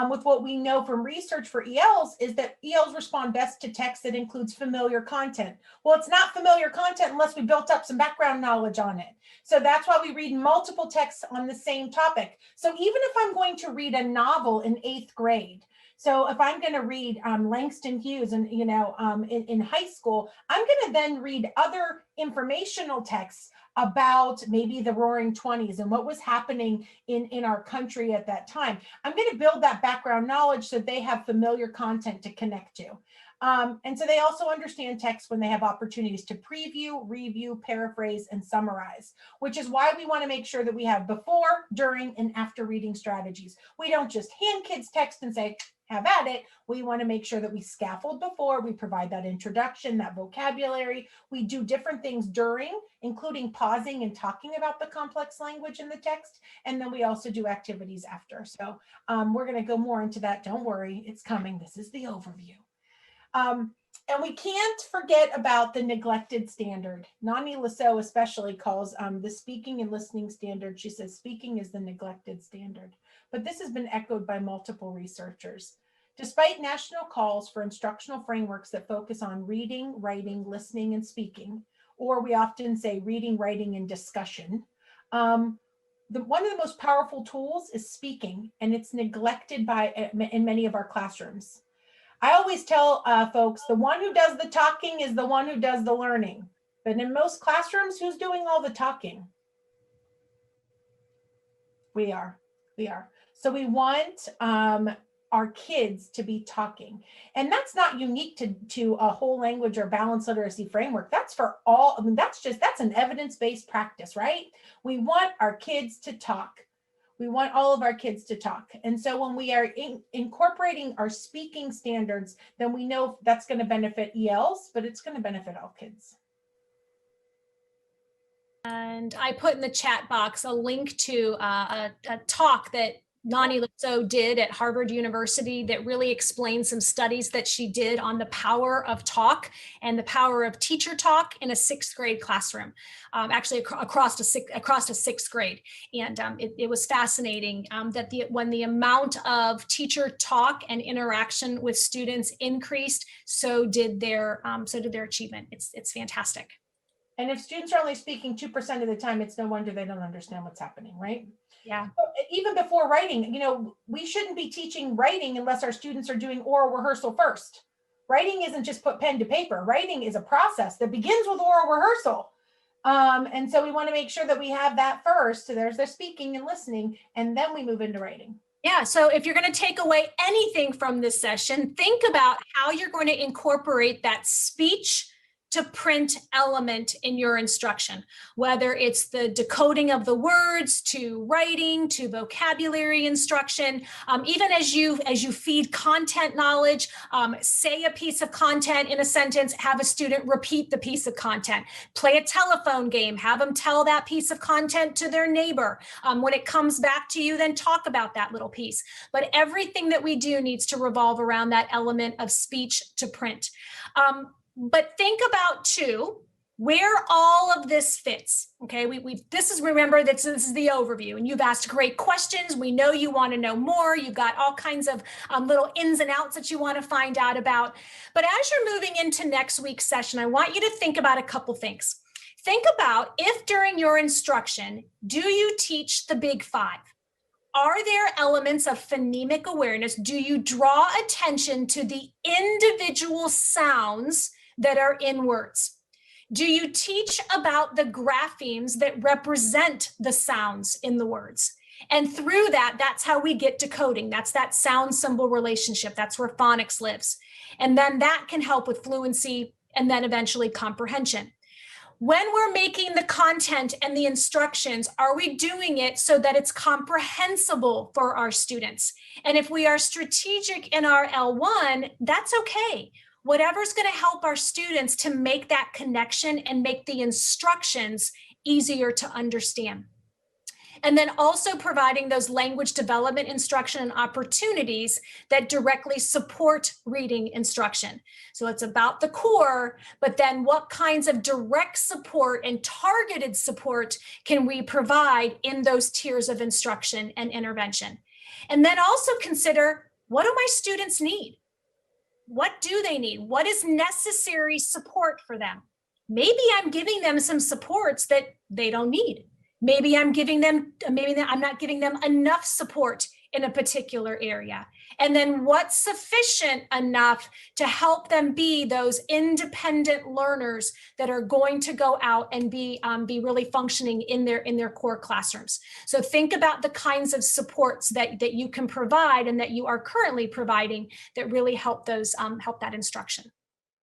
with what we know from research for ELs, is that ELs respond best to text that includes familiar content. Well, it's not familiar content unless we built up some background knowledge on it. So that's why we read multiple texts on the same topic. So even if I'm going to read a novel in 8th grade, so if I'm going to read Langston Hughes and, in high school, I'm going to then read other informational texts about maybe the Roaring 20s and what was happening in our country at that time. I'm going to build that background knowledge so they have familiar content to connect to. And so they also understand text when they have opportunities to preview, review, paraphrase, and summarize, which is why we want to make sure that we have before, during, and after reading strategies. We don't just hand kids text and say, have at it. We want to make sure that we scaffold before, we provide that introduction, that vocabulary. We do different things during, including pausing and talking about the complex language in the text. And then we also do activities after. So we're going to go more into that. Don't worry, it's coming. This is the overview. And we can't forget about the neglected standard. Nani Lasso especially calls the speaking and listening standard. She says speaking is the neglected standard, but this has been echoed by multiple researchers. Despite national calls for instructional frameworks that focus on reading, writing, listening, and speaking, or we often say reading, writing, and discussion, one of the most powerful tools is speaking, and it's neglected in many of our classrooms. I always tell folks, the one who does the talking is the one who does the learning. But in most classrooms, who's doing all the talking? We are. So we want our kids to be talking. And that's not unique to a whole language or balanced literacy framework. That's for all, that's an evidence-based practice, right? We want our kids to talk. We want all of our kids to talk. And so when we are incorporating our speaking standards, then we know that's going to benefit ELs, but it's going to benefit all kids. And I put in the chat box a link to a talk that Nani Lasso did at Harvard University that really explained some studies that she did on the power of talk and the power of teacher talk in a 6th grade classroom, actually across a 6th grade. And it was fascinating that when the amount of teacher talk and interaction with students increased, so did their achievement. It's fantastic. And if students are only speaking 2% of the time, it's no wonder they don't understand what's happening, right? Yeah. Even before writing, we shouldn't be teaching writing unless our students are doing oral rehearsal first. Writing isn't just put pen to paper. Writing is a process that begins with oral rehearsal. And so we want to make sure that we have that first. So there's the speaking and listening, and then we move into writing. Yeah, so if you're going to take away anything from this session, think about how you're going to incorporate that speech to print element in your instruction, whether it's the decoding of the words to writing to vocabulary instruction. Even as you feed content knowledge, say a piece of content in a sentence, have a student repeat the piece of content. Play a telephone game, have them tell that piece of content to their neighbor. When it comes back to you, then talk about that little piece. But everything that we do needs to revolve around that element of speech to print. But think about too, where all of this fits. Okay, remember this is the overview, and you've asked great questions. We know you want to know more. You've got all kinds of little ins and outs that you want to find out about. But as you're moving into next week's session, I want you to think about a couple things. Think about if during your instruction, do you teach the big five? Are there elements of phonemic awareness? Do you draw attention to the individual sounds that are in words? Do you teach about the graphemes that represent the sounds in the words? And through that, that's how we get decoding. That's that sound symbol relationship. That's where phonics lives. And then that can help with fluency and then eventually comprehension. When we're making the content and the instructions, are we doing it so that it's comprehensible for our students? And if we are strategic in our L1, that's okay. Whatever's going to help our students to make that connection and make the instructions easier to understand. And then also providing those language development instruction and opportunities that directly support reading instruction. So it's about the core, but then what kinds of direct support and targeted support can we provide in those tiers of instruction and intervention? And then also consider, what do my students need? What do they need? What is necessary support for them? Maybe I'm giving them some supports that they don't need. Maybe I'm not giving them enough support in a particular area. And then what's sufficient enough to help them be those independent learners that are going to go out and be really functioning in their core classrooms. So think about the kinds of supports that you can provide and that you are currently providing that really help that instruction.